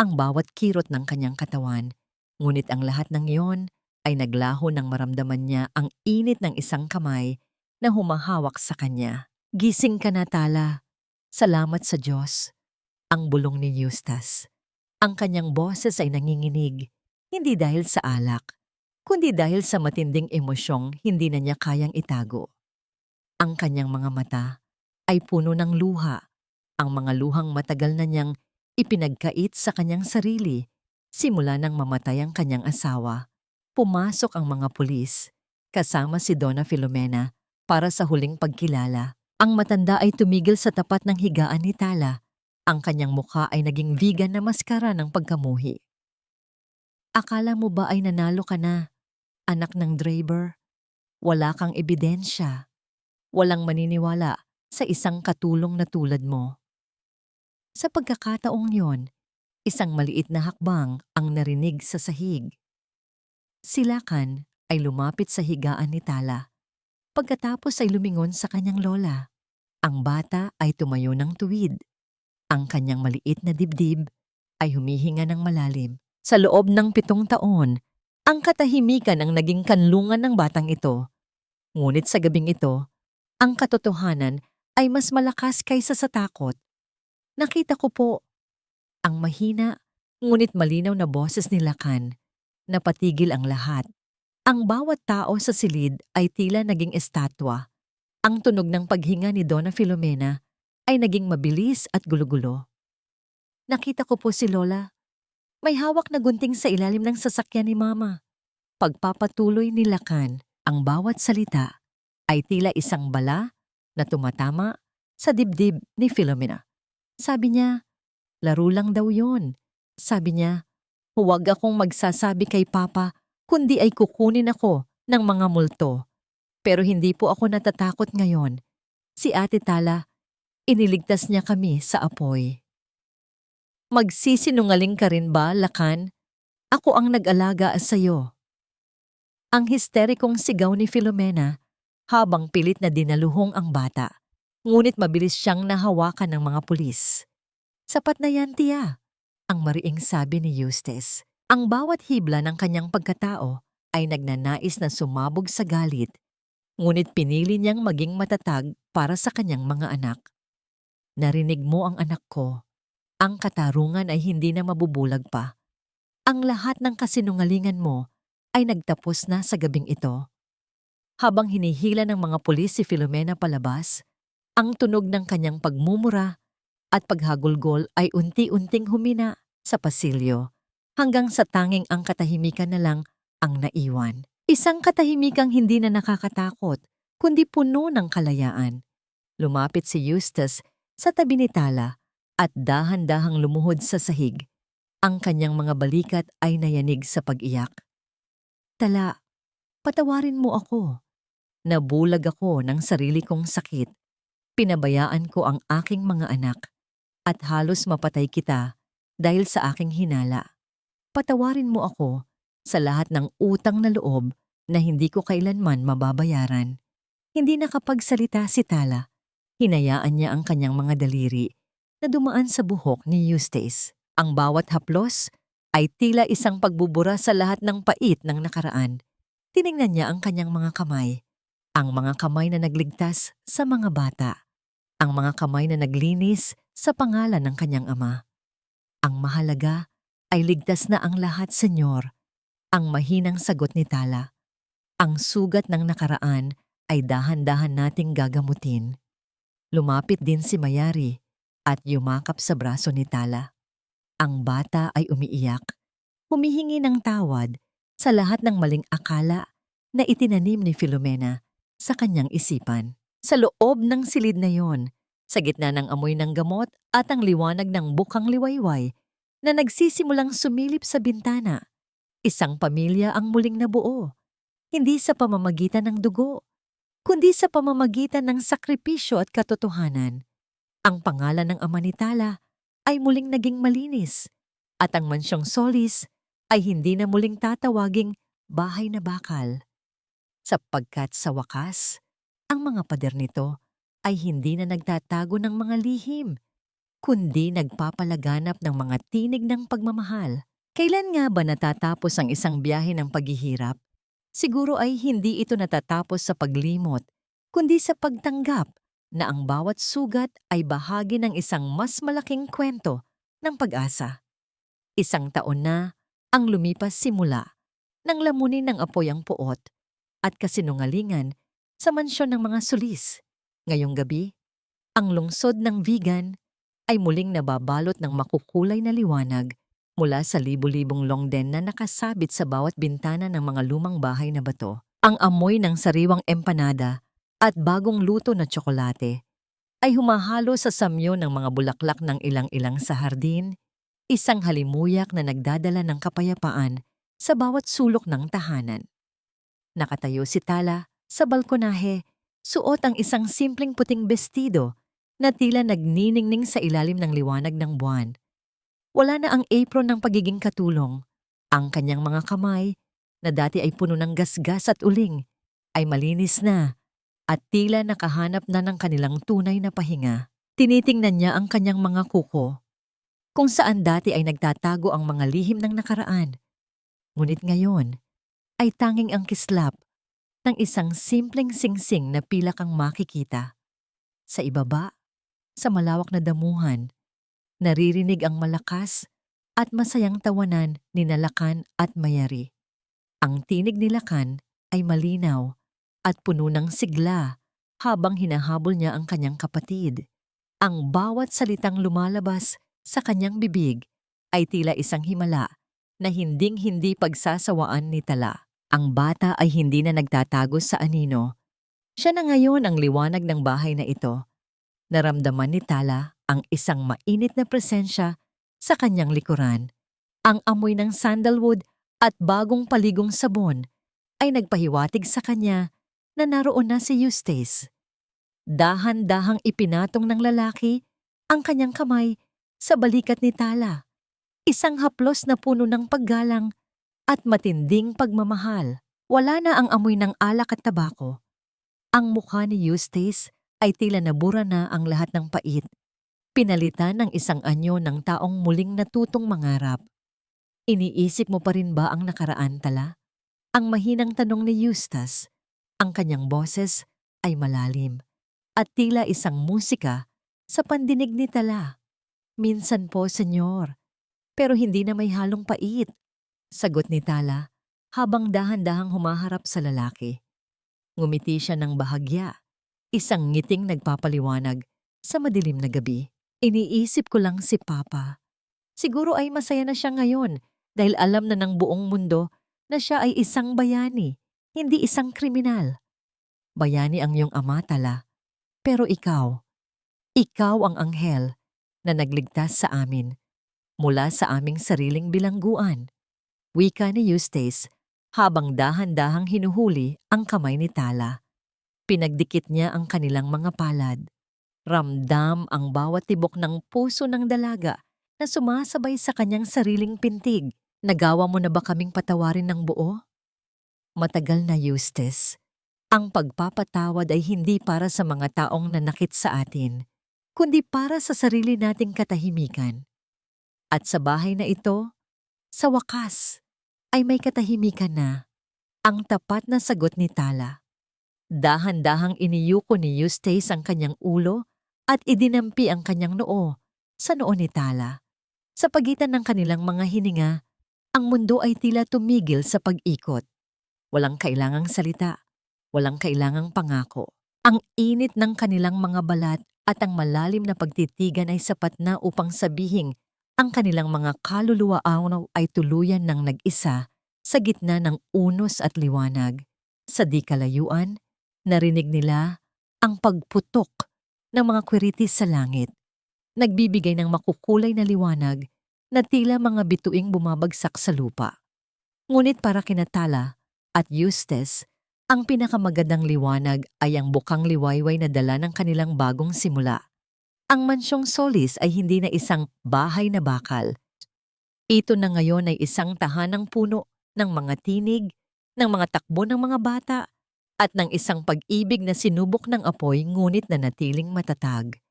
ang bawat kirot ng kanyang katawan. Ngunit ang lahat ng iyon ay naglaho nang maramdaman niya ang init ng isang kamay na humahawak sa kanya. "Gising ka na, Tala. Salamat sa Diyos." Ang bulong ni Eustace. Ang kanyang boses ay nanginginig, hindi dahil sa alak, kundi dahil sa matinding emosyong hindi na niya kayang itago. Ang kanyang mga mata ay puno ng luha, ang mga luhang matagal na niyang ipinagkait sa kanyang sarili simula nang mamatay ang kanyang asawa. Pumasok ang mga pulis, kasama si Donna Filomena, para sa huling pagkilala. Ang matanda ay tumigil sa tapat ng higaan ni Tala. Ang kanyang mukha ay naging vegan na maskara ng pagkamuhi. "Akala mo ba ay nanalo ka na, anak ng Draber? Wala kang ebidensya. Walang maniniwala sa isang katulong na tulad mo." Sa pagkakataong yon, isang maliit na hakbang ang narinig sa sahig. Si Lakan ay lumapit sa higaan ni Tala. Pagkatapos ay lumingon sa kanyang lola. Ang bata ay tumayo ng tuwid. Ang kanyang maliit na dibdib ay humihinga ng malalim. Sa loob ng 7 taon, ang katahimikan ang naging kanlungan ng batang ito. Ngunit sa gabing ito, ang katotohanan ay mas malakas kaysa sa takot. "Nakita ko po," ang mahina ngunit malinaw na boses ni Lakan. Napatigil ang lahat. Ang bawat tao sa silid ay tila naging estatwa. Ang tunog ng paghinga ni Donna Filomena ay naging mabilis at gulo-gulo. "Nakita ko po si Lola. May hawak na gunting sa ilalim ng sasakyan ni Mama. pagpapatuloy ni Lakan, ang bawat salita ay tila isang bala na tumatama sa dibdib ni Filomena. Sabi niya, laro lang daw yun. Sabi niya, huwag akong magsasabi kay Papa kundi ay kukunin ako ng mga multo. Pero hindi po ako natatakot ngayon. Si Ate Tala, iniligtas niya kami sa apoy. Magsisinungaling ka rin ba, Lakan? Ako ang nag-alaga sa iyo. Ang histerikong sigaw ni Filomena habang pilit na dinaluhong ang bata. Ngunit mabilis siyang nahawakan ng mga pulis. Sapat na yan, tiya, ang mariing sabi ni Eustace. Ang bawat hibla ng kanyang pagkatao ay nagnanais na sumabog sa galit, ngunit pinili niyang maging matatag para sa kanyang mga anak. Narinig mo ang anak ko. Ang katarungan ay hindi na mabubulag pa. Ang lahat ng kasinungalingan mo ay nagtapos na sa gabing ito. Habang hinihila ng mga pulis si Filomena palabas, ang tunog ng kanyang pagmumura at paghagulgol ay unti-unting humina sa pasilyo hanggang sa tanging ang katahimikan na lang ang naiwan. Isang katahimikang hindi na nakakatakot kundi puno ng kalayaan. Lumapit si Eustace sa tabi ni Tala at dahan-dahang lumuhod sa sahig. Ang kanyang mga balikat ay nayanig sa pag-iyak. Tala, patawarin mo ako. Nabulag ako ng sarili kong sakit. Pinabayaan ko ang aking mga anak at halos mapatay kita dahil sa aking hinala. Patawarin mo ako sa lahat ng utang na loob na hindi ko kailanman mababayaran. Hindi nakapagsalita si Tala. Hinayaan niya ang kanyang mga daliri na dumaan sa buhok ni Eustace. Ang bawat haplos ay tila isang pagbubura sa lahat ng pait ng nakaraan. Tiningnan niya ang kanyang mga kamay. Ang mga kamay na nagligtas sa mga bata. Ang mga kamay na naglinis sa pangalan ng kanyang ama. Ang mahalaga ay ligtas na ang lahat, Senyor. Ang mahinang sagot ni Tala. Ang sugat ng nakaraan ay dahan-dahan nating gagamutin. Lumapit din si Mayari at yumakap sa braso ni Tala. Ang bata ay umiiyak, humihingi ng tawad sa lahat ng maling akala na itinanim ni Filomena sa kanyang isipan. Sa loob ng silid na yon, sa gitna ng amoy ng gamot at ang liwanag ng bukang liwayway na nagsisimulang sumilip sa bintana, isang pamilya ang muling nabuo, hindi sa pamamagitan ng dugo, kundi sa pamamagitan ng sakripisyo at katotohanan. Ang pangalan ng ama ni Tala ay muling naging malinis at ang mansyong Solis ay hindi na muling tatawaging bahay na bakal. Sapagkat sa wakas, ang mga pader nito ay hindi na nagtatago ng mga lihim, kundi nagpapalaganap ng mga tinig ng pagmamahal. Kailan nga ba natatapos ang isang biyahe ng paghihirap? Siguro ay hindi ito natatapos sa paglimot, kundi sa pagtanggap na ang bawat sugat ay bahagi ng isang mas malaking kwento ng pag-asa. Isang taon na ang lumipas simula nang lamunin ng apoy ang puot at kasinungalingan sa mansyon ng mga Solis. Ngayong gabi, ang lungsod ng Vigan ay muling nababalot ng makukulay na liwanag mula sa libu-libong longden na nakasabit sa bawat bintana ng mga lumang bahay na bato. Ang amoy ng sariwang empanada at bagong luto na tsokolate ay humahalo sa samyo ng mga bulaklak ng ilang-ilang sa hardin, isang halimuyak na nagdadala ng kapayapaan sa bawat sulok ng tahanan. Nakatayo si Tala sa balkonahe, suot ang isang simpleng puting bestido na tila nagniningning sa ilalim ng liwanag ng buwan. Wala na ang apron ng pagiging katulong. Ang kanyang mga kamay, na dati ay puno ng gasgas at uling, ay malinis na at tila nakahanap na ng kanilang tunay na pahinga. Tinitingnan niya ang kanyang mga kuko, kung saan dati ay nagtatago ang mga lihim ng nakaraan. Ngunit ngayon ay tanging ang kislap ng isang simpleng singsing na pila kang makikita. Sa ibaba, sa malawak na damuhan, naririnig ang malakas at masayang tawanan ni Lakan at Mayari. Ang tinig ni Lakan ay malinaw at puno ng sigla habang hinahabol niya ang kanyang kapatid. Ang bawat salitang lumalabas sa kanyang bibig ay tila isang himala na hinding-hindi pagsasawaan ni Tala. Ang bata ay hindi na nagtatago sa anino. Siya na ngayon ang liwanag ng bahay na ito. Naramdaman ni Tala ang isang mainit na presensya sa kanyang likuran. Ang amoy ng sandalwood at bagong paligong sabon ay nagpahiwatig sa kanya na naroon na si Eustace. Dahan-dahang ipinatong ng lalaki ang kanyang kamay sa balikat ni Tala. Isang haplos na puno ng paggalang at matinding pagmamahal. Wala na ang amoy ng alak at tabako. Ang mukha ni Eustace ay tila nabura na ang lahat ng pait. Pinalitan ng isang anyo ng taong muling natutong mangarap. Iniisip mo pa rin ba ang nakaraan, Tala? Ang mahinang tanong ni Eustace. Ang kanyang boses ay malalim at tila isang musika sa pandinig ni Tala. Minsan po, senyor, pero hindi na may halong pait. Sagot ni Tala habang dahan-dahang humaharap sa lalaki. Ngumiti siya ng bahagya, isang ngiting nagpapaliwanag sa madilim na gabi. Iniisip ko lang si Papa. Siguro ay masaya na siya ngayon dahil alam na ng buong mundo na siya ay isang bayani, hindi isang kriminal. Bayani ang iyong ama, Tala. Pero ikaw ang anghel na nagligtas sa amin mula sa aming sariling bilangguan. Wika ni Eustace habang dahan-dahang hinuhuli ang kamay ni Tala. Pinagdikit niya ang kanilang mga palad. Ramdam ang bawat tibok ng puso ng dalaga na sumasabay sa kanyang sariling pintig. Nagawa mo na ba kaming patawarin ng buo? Matagal na, Eustace. Ang pagpapatawad ay hindi para sa mga taong nanakit sa atin, kundi para sa sarili nating katahimikan. At sa bahay na ito, sa wakas, ay may katahimikan na. Ang tapat na sagot ni Tala. Dahan-dahang iniyuko ni Eustace ang kanyang ulo at idinampi ang kanyang noo sa noo ni Tala. Sa pagitan ng kanilang mga hininga, ang mundo ay tila tumigil sa pag-ikot. Walang kailangang salita, walang kailangang pangako. Ang init ng kanilang mga balat at ang malalim na pagtitigan ay sapat na upang sabihing ang kanilang mga kaluluwa ay tuluyan ng nag-isa sa gitna ng unos at liwanag. Sa di kalayuan, narinig nila ang pagputok ng mga kwiritis sa langit. Nagbibigay ng makukulay na liwanag na tila mga bituing bumabagsak sa lupa. Ngunit para kina Tala at Eustace, ang pinakamagandang liwanag ay ang bukang liwayway na dala ng kanilang bagong simula. Ang mansyong Solis ay hindi na isang bahay na bakal. Ito na ngayon ay isang tahanang puno ng mga tinig, ng mga takbo ng mga bata, at ng isang pag-ibig na sinubok ng apoy ngunit na natiling matatag.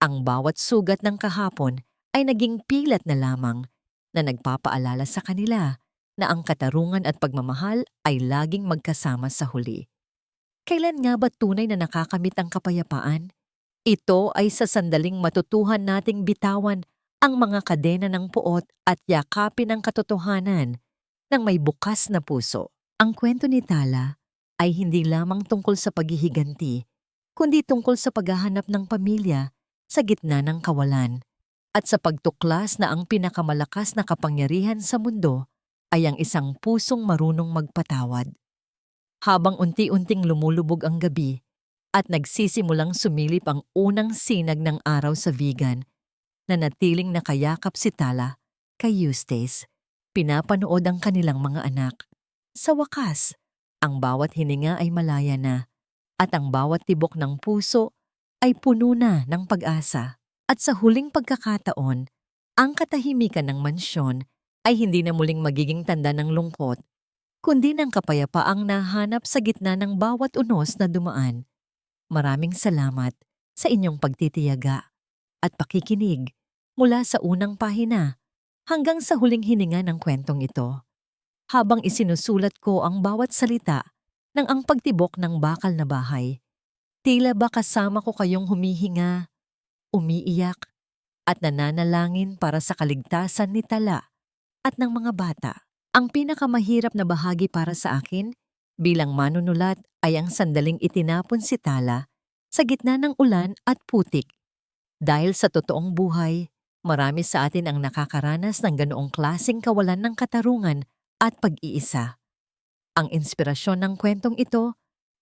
Ang bawat sugat ng kahapon ay naging pilat na lamang na nagpapaalala sa kanila na ang katarungan at pagmamahal ay laging magkasama sa huli. Kailan nga ba tunay na nakakamit ang kapayapaan? Ito ay sa sandaling matutuhan nating bitawan ang mga kadena ng puot at yakapin ang katotohanan ng may bukas na puso. Ang kwento ni Tala ay hindi lamang tungkol sa paghihiganti, kundi tungkol sa paghahanap ng pamilya sa gitna ng kawalan at sa pagtuklas na ang pinakamalakas na kapangyarihan sa mundo ay ang isang pusong marunong magpatawad. Habang unti-unting lumulubog ang gabi at nagsisimulang sumilip ang unang sinag ng araw sa Vigan, nanatiling nakayakap si Tala kay Eustace. Pinapanood ang kanilang mga anak. Sa wakas, ang bawat hininga ay malaya na at ang bawat tibok ng puso ay puno na ng pag-asa. At sa huling pagkakataon, ang katahimikan ng mansyon ay hindi na muling magiging tanda ng lungkot, kundi ng kapayapaang nahanap sa gitna ng bawat unos na dumaan. Maraming salamat sa inyong pagtitiyaga at pakikinig mula sa unang pahina hanggang sa huling hininga ng kwentong ito. Habang isinusulat ko ang bawat salita ng ang pagtibok ng bakal na bahay, tila ba kasama ko kayong humihinga, umiiyak, at nananalangin para sa kaligtasan ni Tala at ng mga bata. Ang pinakamahirap na bahagi para sa akin bilang manunulat ay ang sandaling itinapon si Tala sa gitna ng ulan at putik. Dahil sa totoong buhay, marami sa atin ang nakakaranas ng ganoong klaseng kawalan ng katarungan at pag-iisa. Ang inspirasyon ng kwentong ito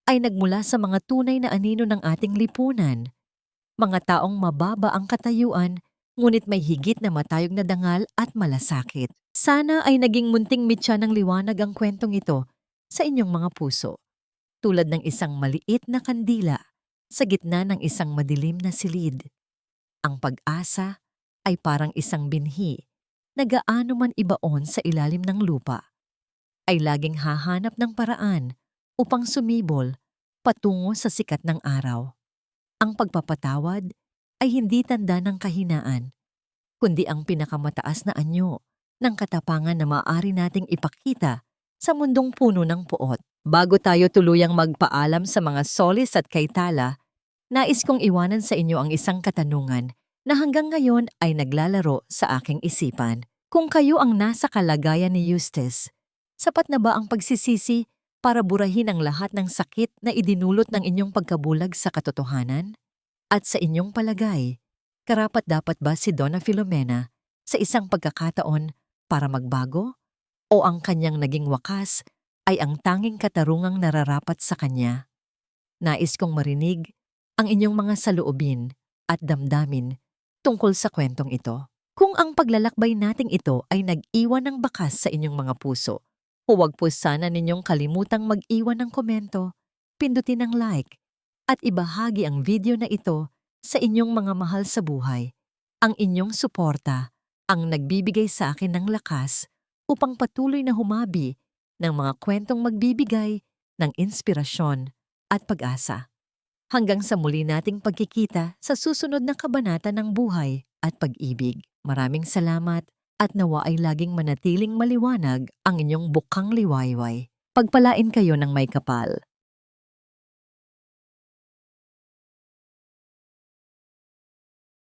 ay nagmula sa mga tunay na anino ng ating lipunan, mga taong mababa ang katayuan ngunit may higit na matayog na dangal at malasakit. Sana ay naging munting mitya ng liwanag ang kwentong ito sa inyong mga puso, tulad ng isang maliit na kandila sa gitna ng isang madilim na silid. Ang pag-asa ay parang isang binhi na gaano man ibaon sa ilalim ng lupa, ay laging hahanap ng paraan upang sumibol patungo sa sikat ng araw. Ang pagpapatawad ay hindi tanda ng kahinaan, kundi ang pinakamataas na anyo ng katapangan na maaari nating ipakita sa mundong puno ng puot. Bago tayo tuluyang magpaalam sa mga solis at kaitala, nais kong iwanan sa inyo ang isang katanungan na hanggang ngayon ay naglalaro sa aking isipan. Kung kayo ang nasa kalagayan ni Eustace, sapat na ba ang pagsisisi para burahin ang lahat ng sakit na idinulot ng inyong pagkabulag sa katotohanan? At sa inyong palagay, karapat-dapat ba si Donna Filomena sa isang pagkakataon para magbago? O ang kanyang naging wakas ay ang tanging katarungang nararapat sa kanya? Nais kong marinig ang inyong mga saloobin at damdamin tungkol sa kwentong ito. Kung ang paglalakbay nating ito ay nag-iwan ng bakas sa inyong mga puso, huwag po sana ninyong kalimutang mag-iwan ng komento, pindutin ang like, at ibahagi ang video na ito sa inyong mga mahal sa buhay. Ang inyong suporta ang nagbibigay sa akin ng lakas upang patuloy na humabi ng mga kwentong magbibigay ng inspirasyon at pag-asa. Hanggang sa muli nating pagkikita sa susunod na kabanata ng buhay at pag-ibig. Maraming salamat at nawa ay laging manatiling maliwanag ang inyong bukang liwayway. Pagpalain kayo ng may kapal.